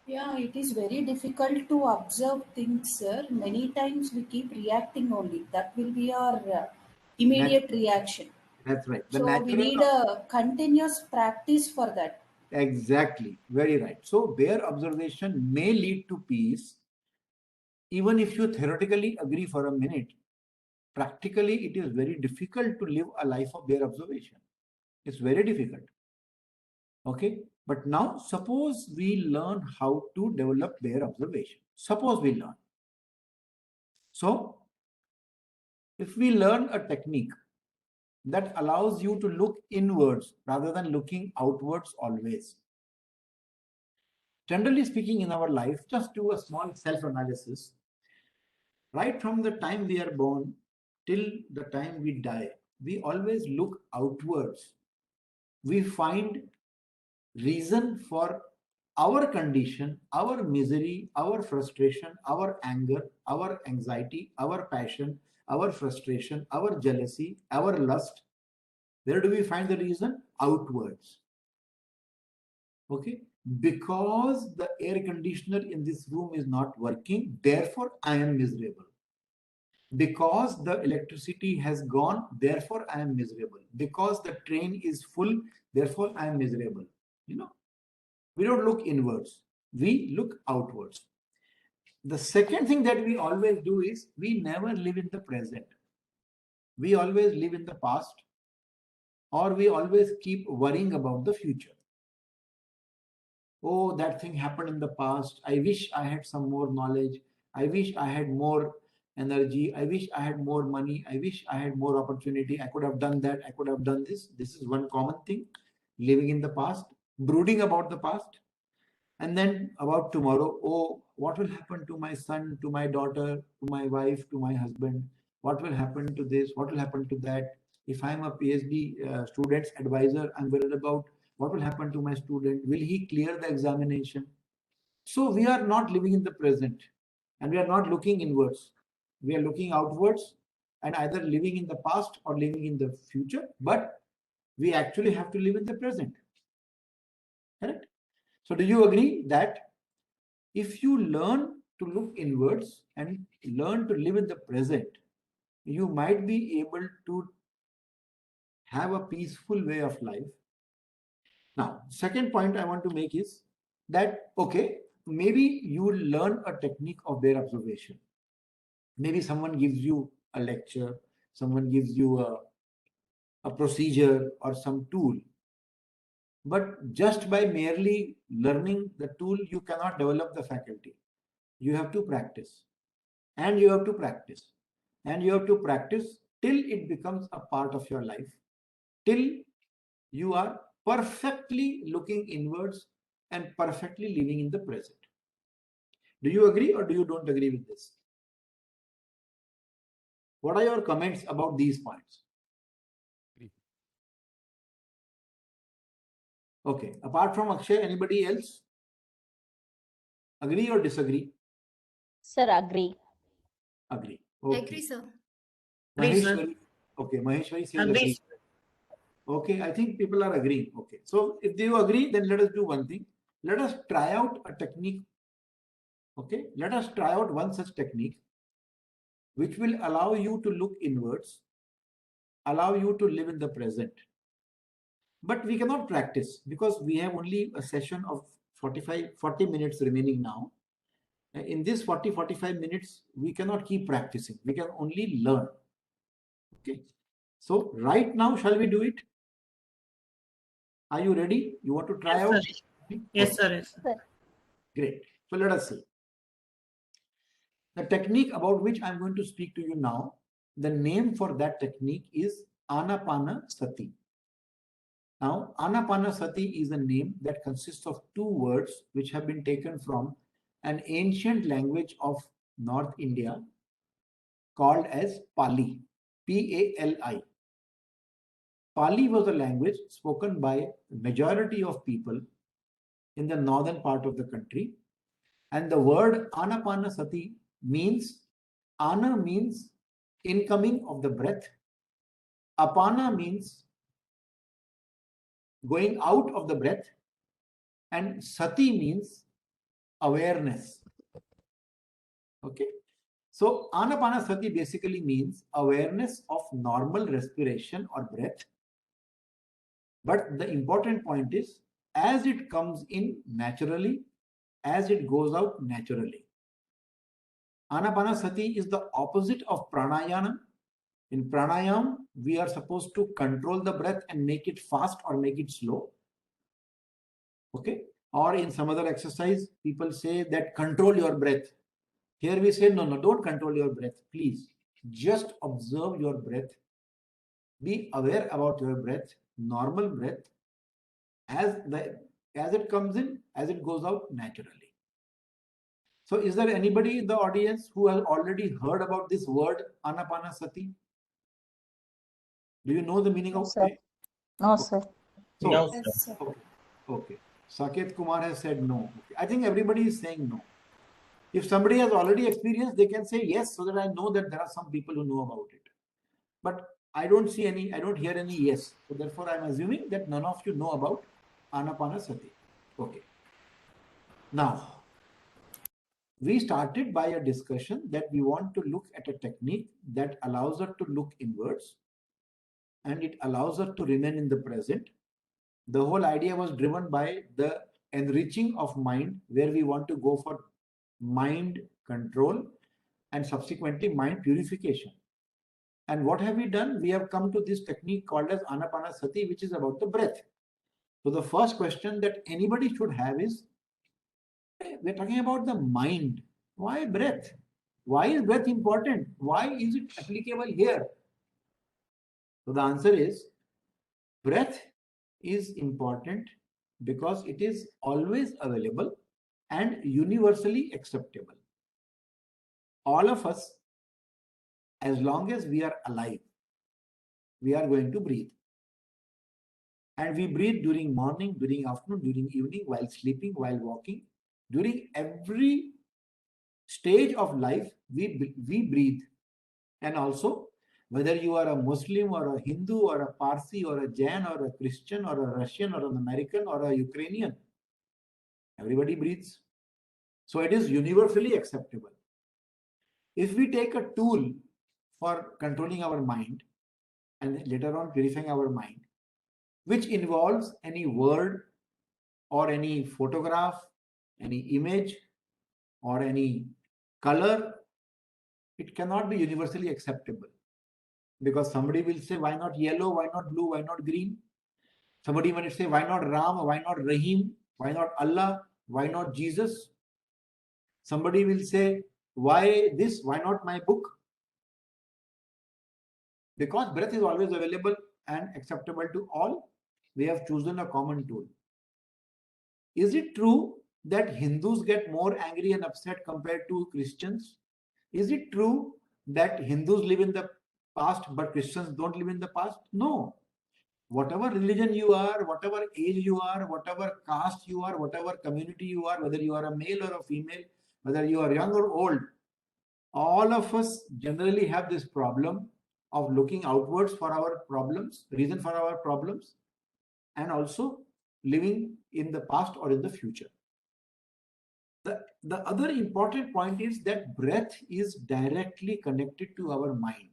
Yeah, it is very difficult to observe things, sir. Many times we keep reacting only. That will be our immediate reaction. That's right. The So we natural. need a continuous practice for that. Exactly. Very right. So bare observation may lead to peace, even if you theoretically agree for a minute. Practically, it is very difficult to live a life of bare observation. It's very difficult. Okay. But now, suppose we learn how to develop bare observation. Suppose we learn. So, if we learn a technique that allows you to look inwards rather than looking outwards always. Generally speaking, in our life, just do a small self-analysis. Right from the time we are born till the time we die, we always look outwards. We find reason for our condition, our misery, our frustration, our anger, our anxiety, our passion, our frustration, our jealousy, our lust. Where do we find the reason? Outwards. Okay, because the air conditioner in this room is not working, therefore I am miserable. Because the electricity has gone, therefore I am miserable. Because the train is full, therefore I am miserable. You know, we don't look inwards, we look outwards. The second thing that we always do is we never live in the present. We always live in the past, or we always keep worrying about the future. Oh, that thing happened in the past. I wish I had some more knowledge. I wish I had more energy. I wish I had more money. I wish I had more opportunity. I could have done that. I could have done this. This is one common thing. Living in the past, brooding about the past, and then about tomorrow. Oh, what will happen to my son, to my daughter, to my wife, to my husband? What will happen to this? What will happen to that? If I'm a PhD student's advisor, I'm worried about what will happen to my student. Will he clear the examination? So we are not living in the present, and we are not looking inwards. We are looking outwards and either living in the past or living in the future, but we actually have to live in the present. Correct? So do you agree that if you learn to look inwards and learn to live in the present, you might be able to have a peaceful way of life? Now, second point I want to make is that, okay, maybe you will learn a technique of their observation. Maybe someone gives you a lecture, someone gives you a procedure or some tool. But just by merely learning the tool, you cannot develop the faculty. You have to practice, and you have to practice, and you have to practice till it becomes a part of your life, till you are perfectly looking inwards and perfectly living in the present. Do you agree or do you don't agree with this? What are your comments about these points? Okay, apart from Akshay, anybody else? Agree or disagree? Sir, agree. Agree. Okay. Agree, sir. Maheshwari. Okay, Maheshwari says agree. Agree. Okay, I think people are agreeing. Okay, so if you agree, then let us do one thing. Let us try out a technique. Okay, let us try out one such technique which will allow you to look inwards, allow you to live in the present. But we cannot practice because we have only a session of 40 minutes remaining now. In this 45 minutes, we cannot keep practicing. We can only learn. Okay. So right now, shall we do it? Are you ready? You want to try Yes, out? sir. Yes, sir. Yes, sir. Great. So let us see. The technique about which I'm going to speak to you now, the name for that technique is Anapanasati. Now, Anapanasati is a name that consists of two words which have been taken from an ancient language of North India called as Pali, P-A-L-I. Pali was a language spoken by the majority of people in the northern part of the country. And the word Anapanasati means, Ana means incoming of the breath, Apana means going out of the breath, and Sati means awareness. Okay. So Anapanasati basically means awareness of normal respiration or breath. But the important point is, as it comes in naturally, as it goes out naturally. Anapanasati is the opposite of pranayama. In pranayam, we are supposed to control the breath and make it fast or make it slow. Okay. Or in some other exercise, people say that control your breath. Here we say, no, don't control your breath. Please just observe your breath. Be aware about your breath, normal breath, as it comes in, as it goes out naturally. So is there anybody in the audience who has already heard about this word Anapanasati? Do you know the meaning of Sir. it? No, sir. So, No, sir. Yes, sir. okay. Saket Kumar has said no. Okay. I think everybody is saying no. If somebody has already experienced, they can say yes, so that I know that there are some people who know about it. But I don't see any, I don't hear any yes. So therefore, I'm assuming that none of you know about Anapanasati. Okay. Now, we started by a discussion that we want to look at a technique that allows us to look inwards and it allows us to remain in the present. The whole idea was driven by the enriching of mind, where we want to go for mind control and subsequently mind purification. And what have we done? We have come to this technique called as Anapanasati, which is about the breath. So the first question that anybody should have is, we're talking about the mind. Why breath? Why is breath important? Why is it applicable here? So the answer is, breath is important because it is always available and universally acceptable. All of us, as long as we are alive, we are going to breathe. And we breathe during morning, during afternoon, during evening, while sleeping, while walking. During every stage of life, we breathe. And also, whether you are a Muslim or a Hindu or a Parsi or a Jain or a Christian or a Russian or an American or a Ukrainian, everybody breathes. So it is universally acceptable. If we take a tool for controlling our mind and later on purifying our mind, which involves any word or any photograph, any image or any color, it cannot be universally acceptable. Because somebody will say, why not yellow, why not blue, why not green? Somebody might say, why not Ram, why not Rahim, why not Allah, why not Jesus? Somebody will say, why this, why not my book? Because breath is always available and acceptable to all, we have chosen a common tool. Is it true that Hindus get more angry and upset compared to Christians? Is it true that Hindus live in the past but Christians don't live in the past? No. Whatever religion you are, whatever age you are, whatever caste you are, whatever community you are, whether you are a male or a female, whether you are young or old, all of us generally have this problem of looking outwards for our problems, reason for our problems, and also living in the past or in the future. The other important point is that breath is directly connected to our mind.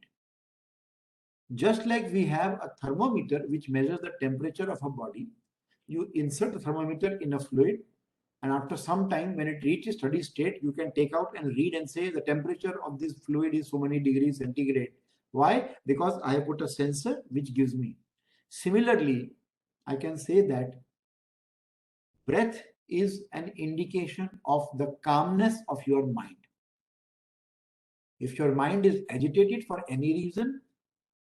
Just like we have a thermometer which measures the temperature of a body, you insert the thermometer in a fluid, and after some time, when it reaches steady state, you can take out and read and say the temperature of this fluid is so many degrees centigrade. Why? Because I have put a sensor which gives me. Similarly, I can say that breath is an indication of the calmness of your mind. If your mind is agitated for any reason,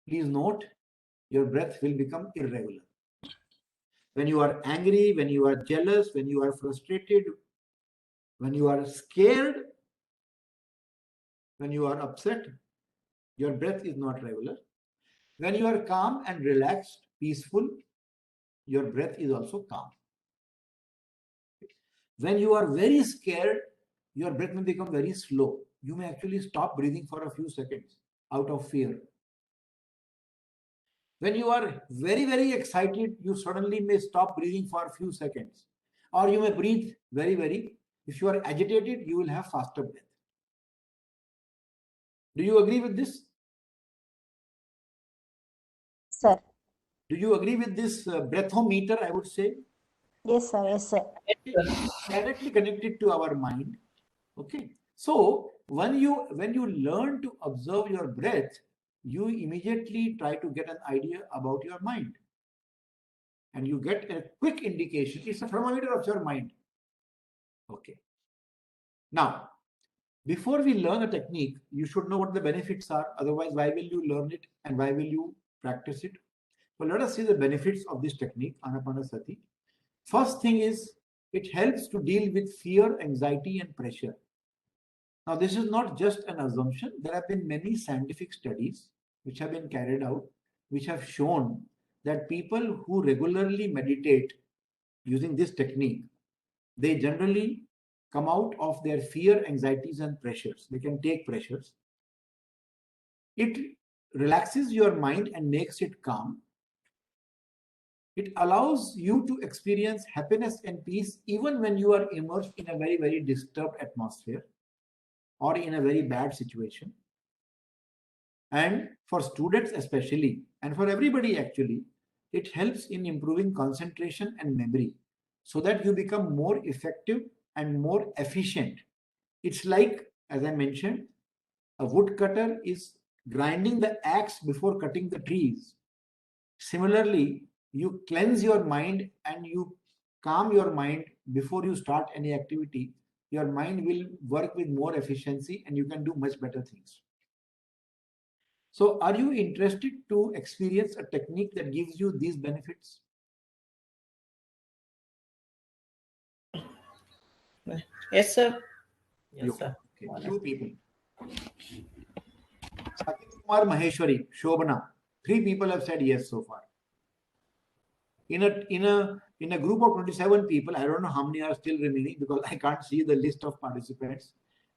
please note your breath will become irregular. When you are angry, when you are jealous, when you are frustrated, when you are scared, when you are upset, your breath is not regular. When you are calm and relaxed, peaceful, your breath is also calm. When you are very scared, your breath may become very slow. You may actually stop breathing for a few seconds out of fear. When you are very, very excited, you suddenly may stop breathing for a few seconds. Or you may breathe very, if you are agitated, you will have faster breath. Do you agree with this? Sir. Do you agree with this breathometer, I would say? Yes, sir. Yes, sir. Directly connected to our mind. Okay. So when you learn to observe your breath, you immediately try to get an idea about your mind. And you get a quick indication. It's a thermometer of your mind. Okay. Now, before we learn a technique, you should know what the benefits are. Otherwise, why will you learn it and why will you practice it? So let us see the benefits of this technique, Anapanasati. First thing is, it helps to deal with fear, anxiety, and pressure. Now, this is not just an assumption. There have been many scientific studies which have been carried out, which have shown that people who regularly meditate using this technique, they generally come out of their fear, anxieties, and pressures. They can take pressures. It relaxes your mind and makes it calm. It allows you to experience happiness and peace even when you are immersed in a very, very disturbed atmosphere. or in a very bad situation. And for students especially, and for everybody actually, it helps in improving concentration and memory so that you become more effective and more efficient. It's like, as I mentioned, a woodcutter is grinding the axe before cutting the trees. Similarly, you cleanse your mind and you calm your mind before you start any activity. Your mind will work with more efficiency and you can do much better things. So are you interested to experience a technique that gives you these benefits? Yes, sir. Yes, sir. Okay. Two people. Saket Kumar Maheshwari, Shobana. 3 people have said yes so far. In a group of 27 people, I don't know how many are still remaining because I can't see the list of participants.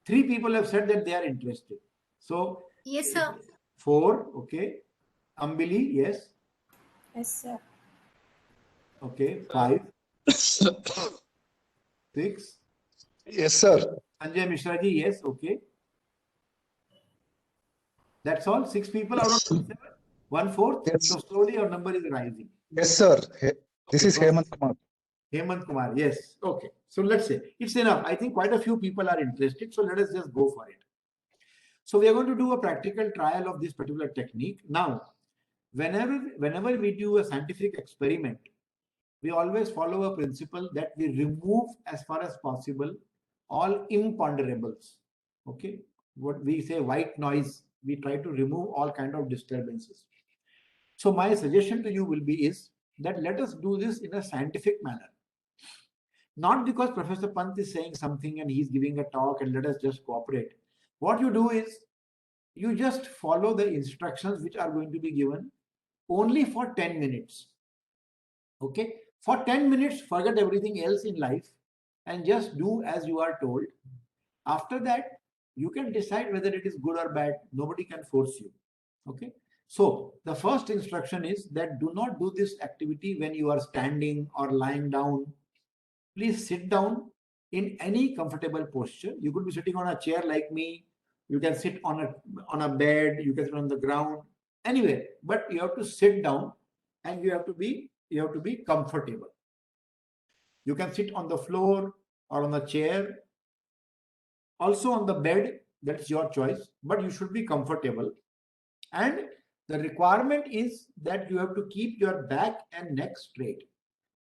3 people have said that they are interested. So Yes, sir. 4, okay. Ambili, yes. Yes, sir. Okay, 5. 6. Yes, sir. Sanjay Mishra ji, yes, okay. That's all. 6 people out of 27. 1/4. Yes. So slowly your number is rising. Yes, sir. This Okay, is Hemant Kumar. Hemant Kumar, yes. Okay. So let's say it's enough. I think quite a few people are interested. So let us just go for it. So we are going to do a practical trial of this particular technique. Now, whenever we do a scientific experiment, we always follow a principle that we remove as far as possible all imponderables. Okay. What we say white noise, we try to remove all kind of disturbances. So my suggestion to you will be is that let us do this in a scientific manner. Not because Professor Pant is saying something and he's giving a talk and let us just cooperate. What you do is you just follow the instructions which are going to be given only for 10 minutes. Okay. For 10 minutes, forget everything else in life and just do as you are told. After that, you can decide whether it is good or bad. Nobody can force you. Okay. So the first instruction is that do not do this activity when you are standing or lying down. Please sit down in any comfortable posture. You could be sitting on a chair like me. You can sit on a bed. You can sit on the ground, anywhere. But you have to sit down, and you have to be comfortable. You can sit on the floor or on the chair, also on the bed. That's your choice. But you should be comfortable. And the requirement is that you have to keep your back and neck straight.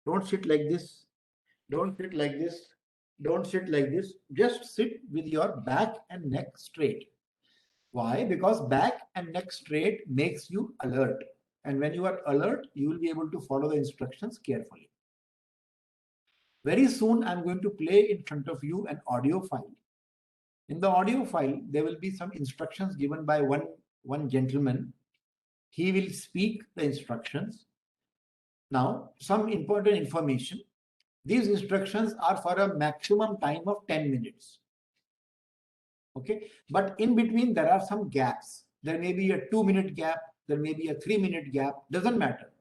Don't sit like this. Don't sit like this. Don't sit like this. Just sit with your back and neck straight. Why? Because back and neck straight makes you alert. And when you are alert, you will be able to follow the instructions carefully. Very soon, I'm going to play in front of you an audio file. In the audio file, there will be some instructions given by one gentleman. He will speak the instructions. Now, some important information. These instructions are for a maximum time of 10 minutes. Okay, but in between there are some gaps. There may be a 2-minute gap, there may be a 3-minute gap, doesn't matter.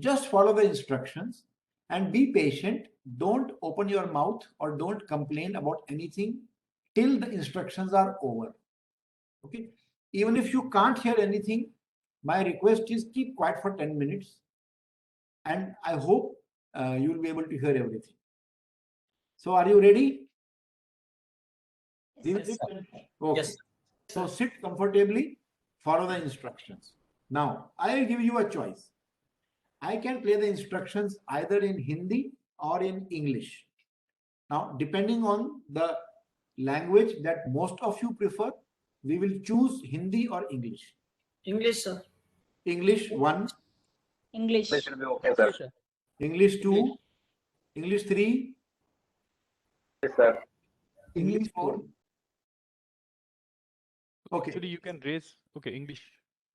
Just follow the instructions and be patient. Don't open your mouth or don't complain about anything till the instructions are over. Okay, even if you can't hear anything, my request is keep quiet for 10 minutes and I hope you will be able to hear everything. So are you ready? Yes, Okay. Yes. So sit comfortably, follow the instructions. Now, I will give you a choice. I can play the instructions either in Hindi or in English. Now, depending on the language that most of you prefer, we will choose Hindi or English. English, sir. English 1, English. This will be okay, sir. English 2, English 3, Yes, sir. English 4. Okay. Actually, you can raise, okay, English,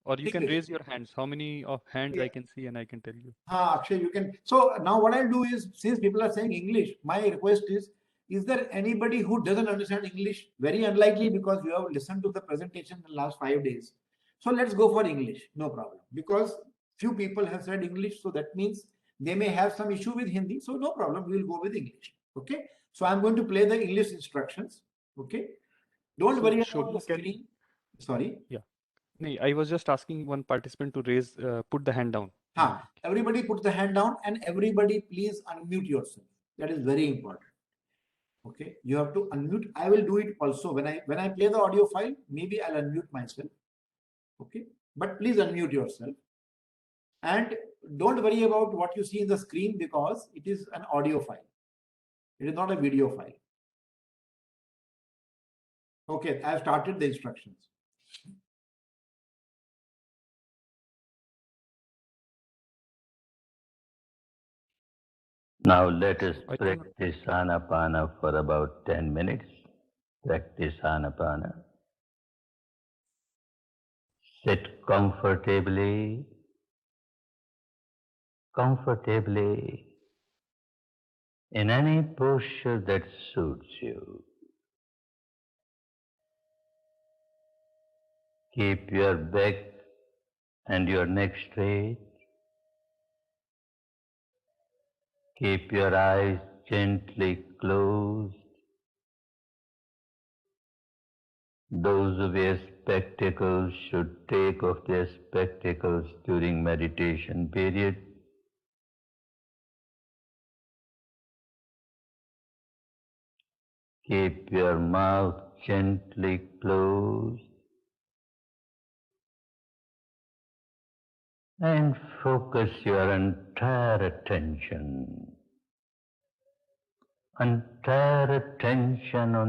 or you can English. raise your hands. How many of hands I can see and I can tell you. Akshay, you can. So now what I'll do is, since people are saying English, my request is there anybody who doesn't understand English? Very unlikely because you have listened to the presentation in the last 5 days. So let's go for English, no problem. Because few people have said English, so that means they may have some issue with Hindi. So no problem, we will go with English. Okay. So I'm going to play the English instructions. Okay. Don't worry about Shobhit, the screen. Sorry. Yeah. No, I was just asking one participant to raise, put the hand down. Everybody put the hand down and everybody please unmute yourself. That is very important. Okay, you have to unmute. I will do it also when I play the audio file. Maybe I'll unmute myself. Okay, but please unmute yourself. And don't worry about what you see in the screen because it is an audio file. It is not a video file. Okay, I have started the instructions. Now let us practice Anapana for about 10 minutes. Practice Anapana. Sit comfortably. In any posture that suits you. Keep your back and your neck straight. Keep your eyes gently closed. Those who wear spectacles should take off their spectacles during meditation period. Keep your mouth gently closed and focus your entire attention on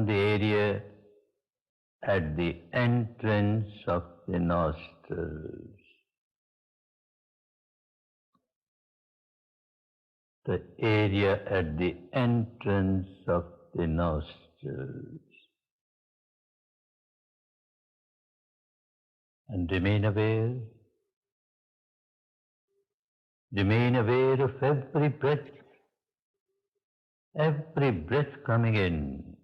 the area at the entrance of the nostrils. The area at the entrance of the nostrils. And remain aware of every breath coming in,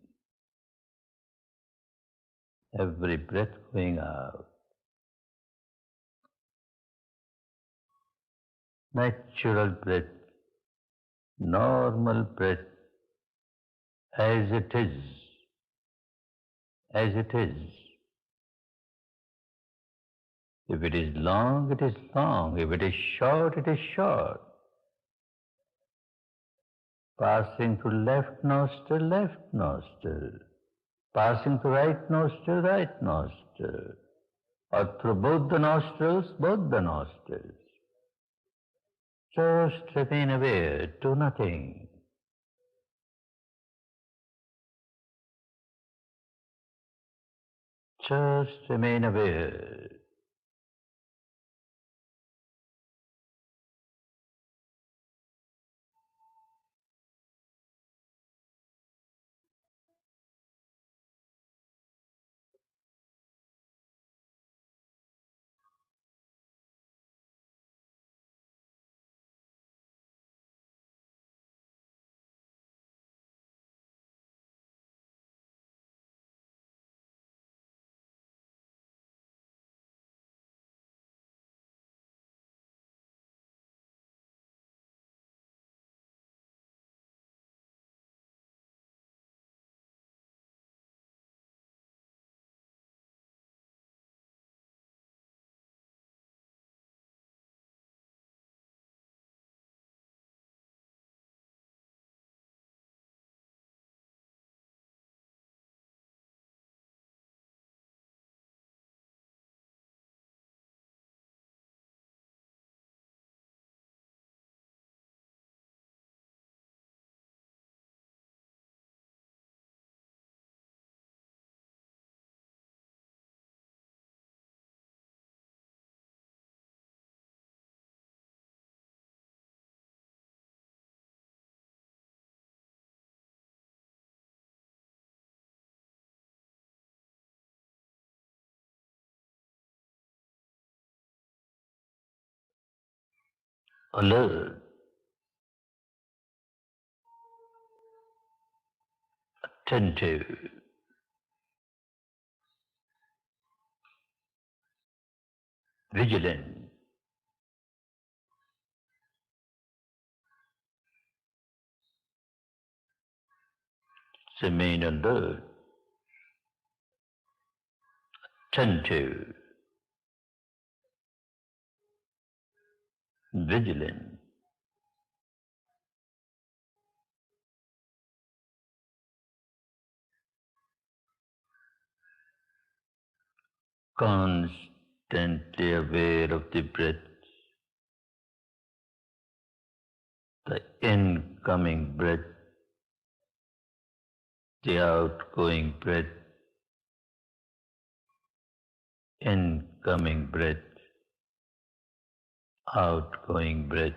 every breath going out. Natural breath, normal breath, as it is. If it is long, it is long. If it is short, it is short. Passing through left nostril. Passing through right nostril. Or through both the nostrils. Just remain aware, do nothing. Just remain aware. Alert, attentive, vigilant, remain alert, attentive, vigilant, constantly aware of the breath, the incoming breath, the outgoing breath, incoming breath, outgoing breath.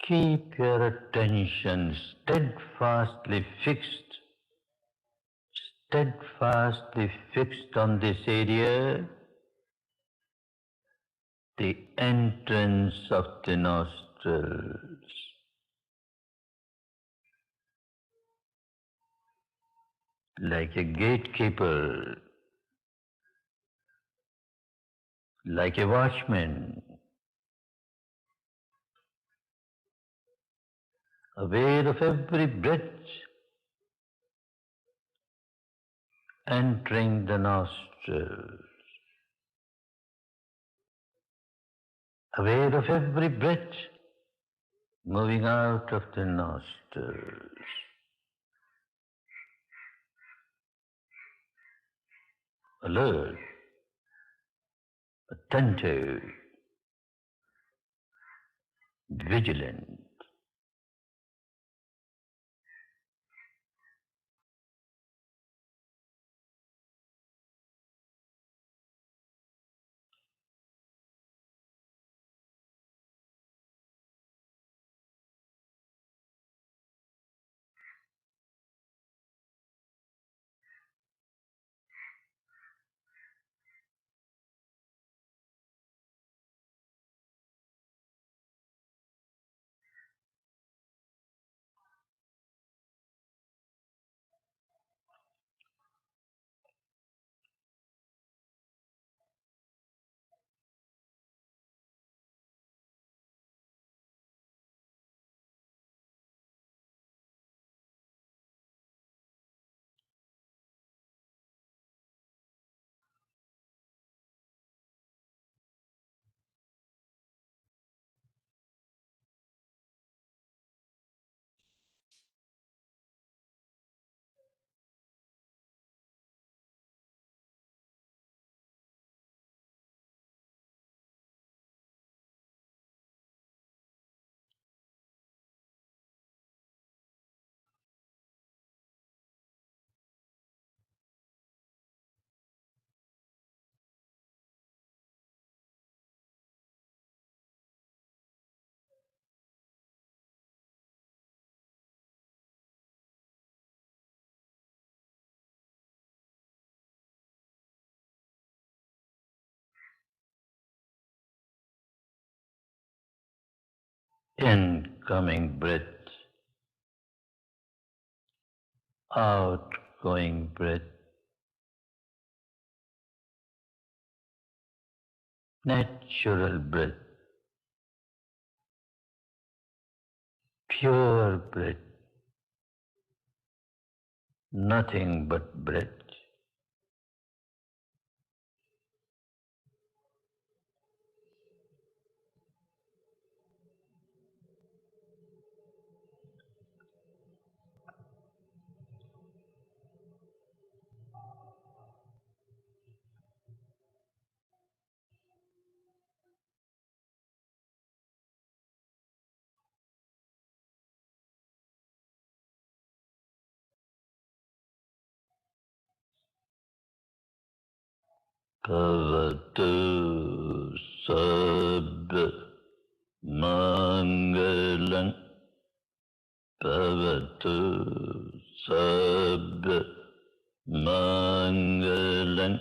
Keep your attention steadfastly fixed on this area, the entrance of the nostrils. Like a gatekeeper, like a watchman, aware of every breath entering the nostrils, aware of every breath moving out of the nostrils. Alert, attentive, vigilant. Incoming breath, outgoing breath, natural breath, pure breath, nothing but breath. Bhavatu sabba mangalam, bhavatu sabba mangalam,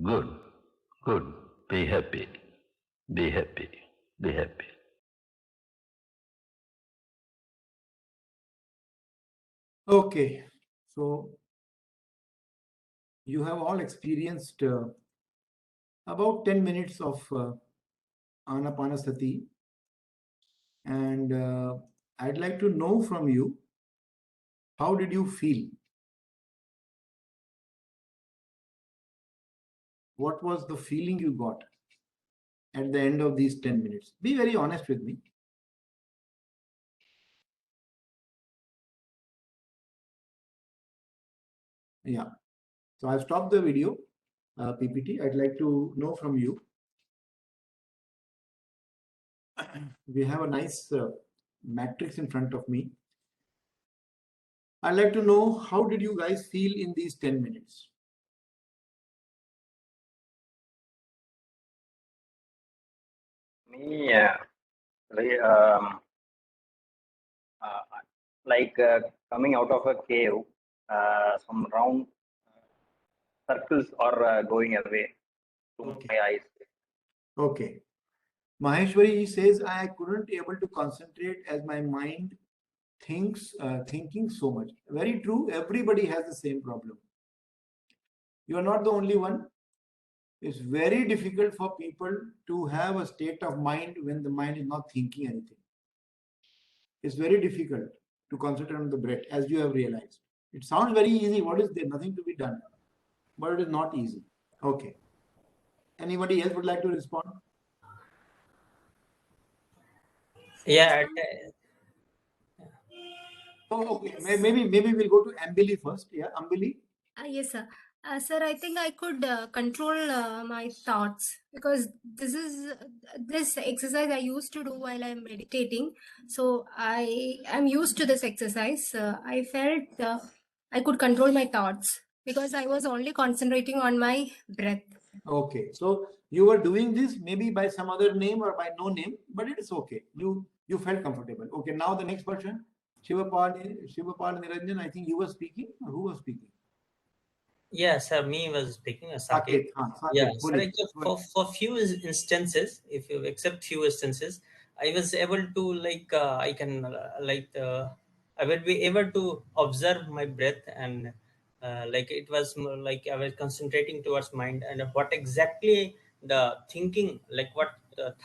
Good. Good. Be happy. Be happy. Be happy. Okay, so you have all experienced about 10 minutes of Anapanasati, and I'd like to know from you, how did you feel? What was the feeling you got at the end of these 10 minutes? Be very honest with me. Yeah. So I've stopped the video, PPT. I'd like to know from you. We have a nice matrix in front of me. I'd like to know, how did you guys feel in these 10 minutes? Me, re- like coming out of a cave, some round circles are going away to my eyes. Okay. Maheshwari says, I couldn't able to concentrate as my mind thinking so much. Very true. Everybody has the same problem. You are not the only one. It's very difficult for people to have a state of mind when the mind is not thinking anything. It's very difficult to concentrate on the breath, as you have realized. It sounds very easy. What is there? Nothing to be done. But it is not easy. Okay. Anybody else would like to respond? Yeah. Oh, okay. Maybe we'll go to Ambili first. Yeah, Ambili. Yes, sir. Sir, I think I could control my thoughts, because this exercise I used to do while I'm meditating. So I am used to this exercise. I felt I could control my thoughts because I was only concentrating on my breath. Okay. So you were doing this maybe by some other name or by no name, but it is okay. You felt comfortable. Okay. Now the next person, Shivapal Niranjan. I think you were speaking. Or who was speaking? Yeah, sir, me was speaking a Saket. Saket. Yeah, Boliye, sir, for few instances, if you accept few instances, I was able to I can I will be able to observe my breath, and it was more like I was concentrating towards mind and what exactly the thinking, like what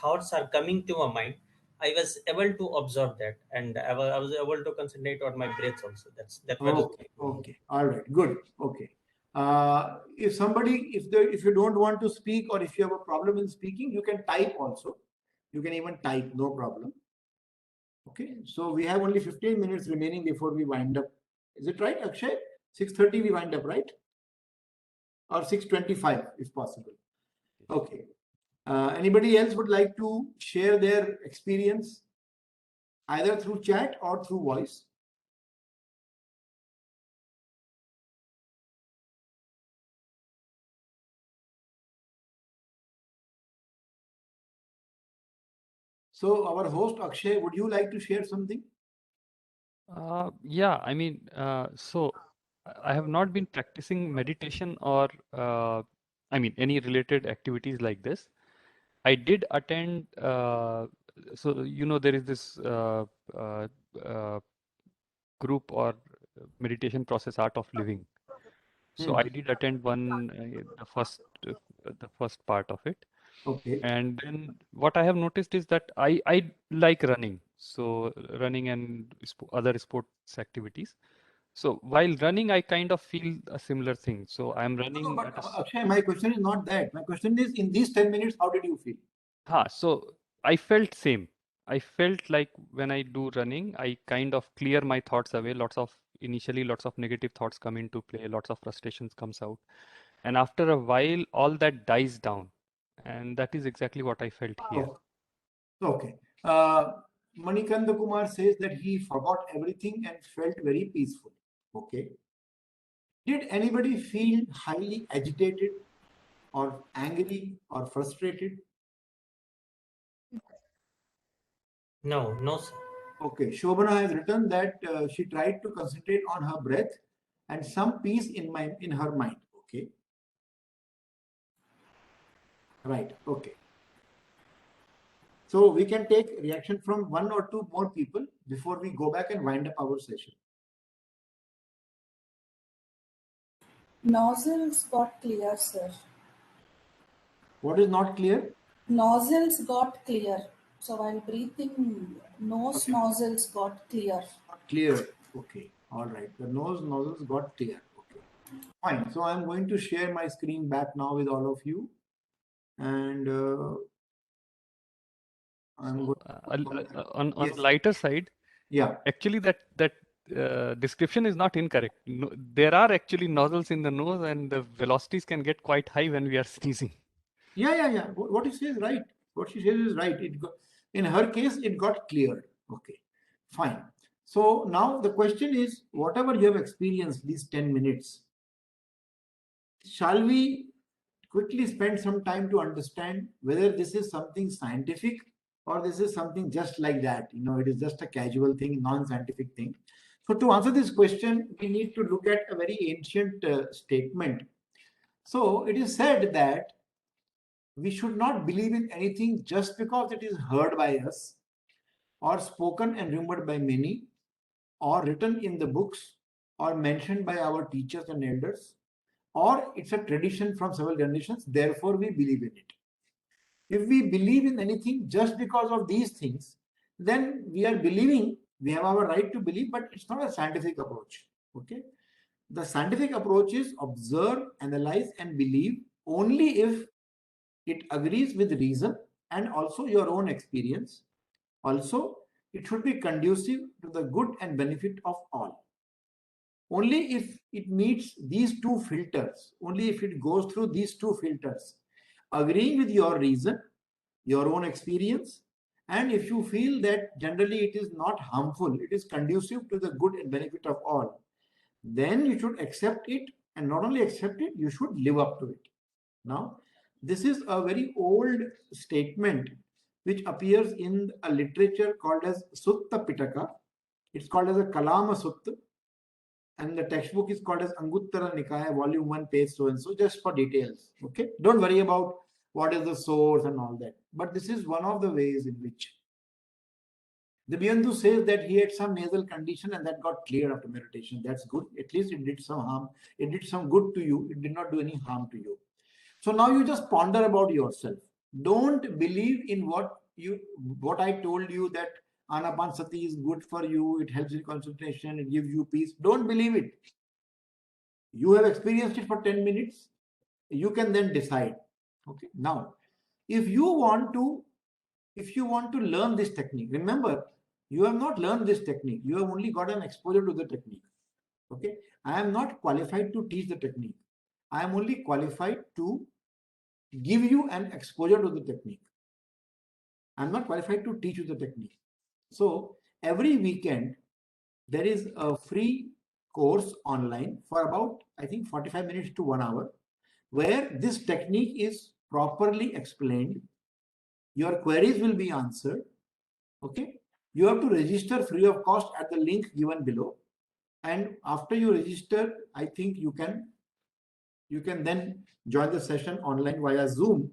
thoughts are coming to my mind. I was able to observe that, and I was able to concentrate on my breath also. That was Okay. All right. Good. Okay. If you don't want to speak, or if you have a problem in speaking, you can type also. You can even type, no problem. Okay. So we have only 15 minutes remaining before we wind up. Is it right, Akshay? 6:30 we wind up, right? Or 6:25 if possible. Okay. Anybody else would like to share their experience either through chat or through voice? So our host Akshay, would you like to share something? Yeah, I mean, so I have not been practicing meditation or I mean any related activities like this. I did attend, so you know there is this uh, uh, group or meditation process, Art of Living. So I did attend one, the first part of it. Okay. And then what I have noticed is that I like running. So running and other sports activities. So while running, I kind of feel a similar thing. So I'm running No, at but a Akshay, my question is not that. My question is, in these 10 minutes, how did you feel? so I felt same. I felt like when I do running, I kind of clear my thoughts away. Initially, lots of negative thoughts come into play, lots of frustrations comes out. And after a while, all that dies down. And that is exactly what I felt here. Okay. Manikanda Kumar says that he forgot everything and felt very peaceful. Okay. Did anybody feel highly agitated or angry or frustrated? no, sir. Okay. Shobana has written that she tried to concentrate on her breath and some peace in her mind. Okay. Right. Okay. So we can take reaction from one or two more people before we go back and wind up our session. Nozzles got clear, sir. What is not clear? Nozzles got clear. So while breathing, nose Okay. nozzles got clear. Clear. Okay. All right. The nose nozzles got clear. Okay. Fine. So I'm going to share my screen back now with all of you. And I'm going on yes. the lighter side, Yeah. actually that description is not incorrect. No, there are actually nozzles in the nose, and the velocities can get quite high when we are sneezing. Yeah. What she says is right. What she says is right. In her case, it got cleared. Okay. Fine. So now the question is, whatever you have experienced these 10 minutes, shall we quickly spend some time to understand whether this is something scientific or this is something just like that? It is just a casual thing, non-scientific thing. So to answer this question, we need to look at a very ancient statement. So it is said that we should not believe in anything just because it is heard by us or spoken and rumored by many or written in the books or mentioned by our teachers and elders, or it's a tradition from several generations, therefore we believe in it. If we believe in anything just because of these things, then we are believing, we have our right to believe, but it's not a scientific approach. Okay. The scientific approach is observe, analyze, and believe only if it agrees with reason and also your own experience. Also, it should be conducive to the good and benefit of all. Only if it meets these two filters, only if it goes through these two filters, agreeing with your reason, your own experience, and if you feel that generally it is not harmful, it is conducive to the good and benefit of all, then you should accept it, and not only accept it, you should live up to it. Now, this is a very old statement which appears in a literature called as Sutta Pitaka. It's called as a Kalama Sutta, and the textbook is called as Anguttara Nikaya, volume 1, page so and so, just for details. Okay, don't worry about what is the source and all that, but this is one of the ways in which the Biyandu says that he had some nasal condition and that got cleared after meditation. That's good. At least it did some harm. It did some good to you. It did not do any harm to you. So now you just ponder about yourself. Don't believe in what I told you, that Anapansati is good for you. It helps in concentration. It gives you peace. Don't believe it. You have experienced it for 10 minutes. You can then decide. Okay. Now, if you want to learn this technique, remember, you have not learned this technique. You have only got an exposure to the technique. Okay. I am not qualified to teach the technique. I am only qualified to give you an exposure to the technique. I'm not qualified to teach you the technique. So every weekend, there is a free course online for about, I think, 45 minutes to 1 hour, where this technique is properly explained. Your queries will be answered. Okay. You have to register free of cost at the link given below. And after you register, I think you can then join the session online via Zoom,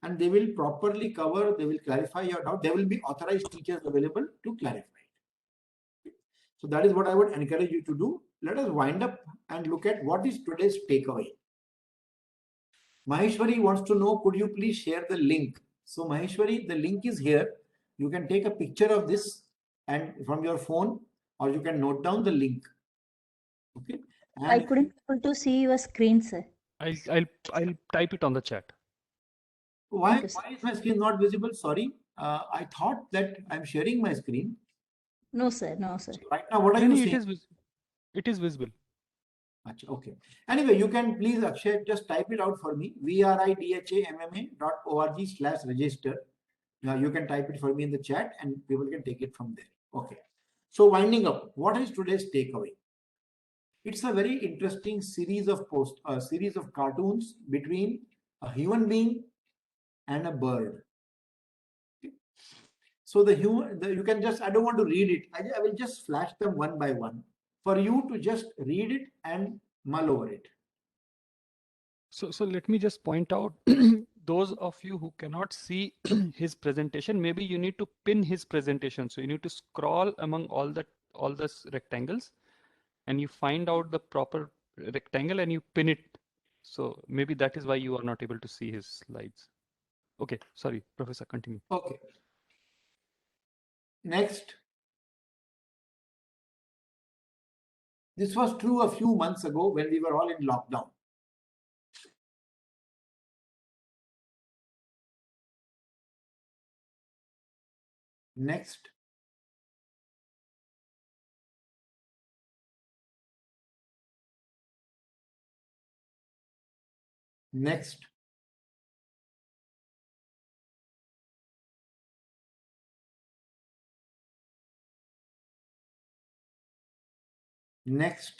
and they will properly cover, they will clarify your doubt. There will be authorized teachers available to clarify it. So that is what I would encourage you to do. Let us wind up and look at what is today's takeaway. Maheshwari wants to know, could you please share the link? So Maheshwari, the link is here. You can take a picture of this and from your phone, or you can note down the link. Okay. And I couldn't able to see your screen, sir. I'll type it on the chat. Why Thank you, sir. is my screen not visible? Sorry. I thought that I'm sharing my screen. No, sir. No, sir. Right now, what are you seeing? It is visible. Okay. Anyway, you can please, Akshay, just type it out for me. VRIDHAMMA.org/register. Now you can type it for me in the chat and people can take it from there. Okay. So winding up, what is today's takeaway? It's a very interesting series of cartoons between a human being and a bird. Okay. So you can just, I don't want to read it. I will just flash them one by one for you to just read it and mull over it. So let me just point out those of you who cannot see his presentation, maybe you need to pin his presentation. So you need to scroll among all the rectangles, and you find out the proper rectangle and you pin it. So maybe that is why you are not able to see his slides. Okay, sorry, Professor, continue. Okay. Next. This was true a few months ago when we were all in lockdown. Next. Next. Next.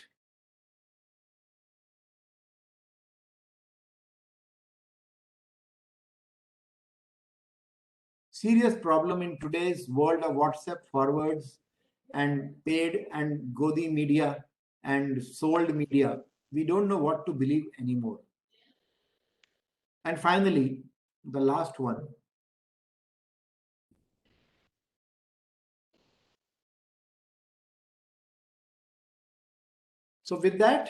Serious problem in today's world of WhatsApp forwards and paid and Godi media and sold media. We don't know what to believe anymore. And finally, the last one. So with that,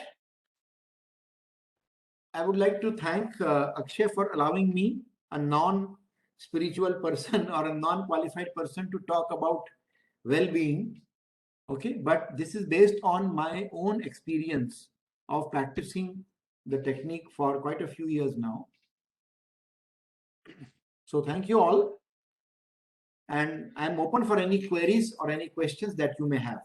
I would like to thank Akshay for allowing me, a non-spiritual person or a non-qualified person, to talk about well-being. Okay, but this is based on my own experience of practicing the technique for quite a few years now. So thank you all. And I'm open for any queries or any questions that you may have.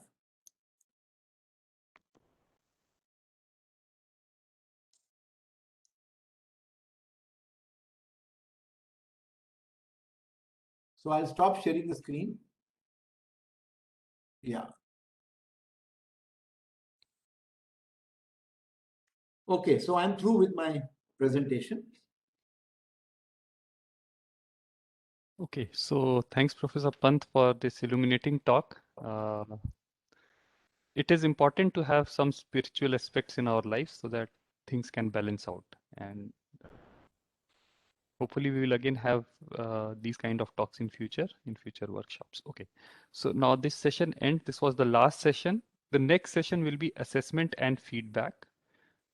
So I'll stop sharing the screen. Yeah. Okay, so I'm through with my presentation. Okay, so thanks, Professor Pant, for this illuminating talk. It is important to have some spiritual aspects in our lives so that things can balance out. And hopefully we will again have these kind of talks in future workshops. Okay, so now this session ends. This was the last session. The next session will be assessment and feedback.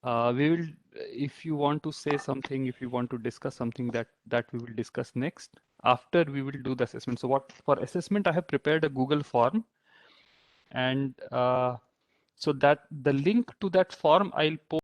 We will, if you want to say something, if you want to discuss something, that we will discuss next after we will do the assessment. So what for assessment, I have prepared a Google form, and so that the link to that form I'll post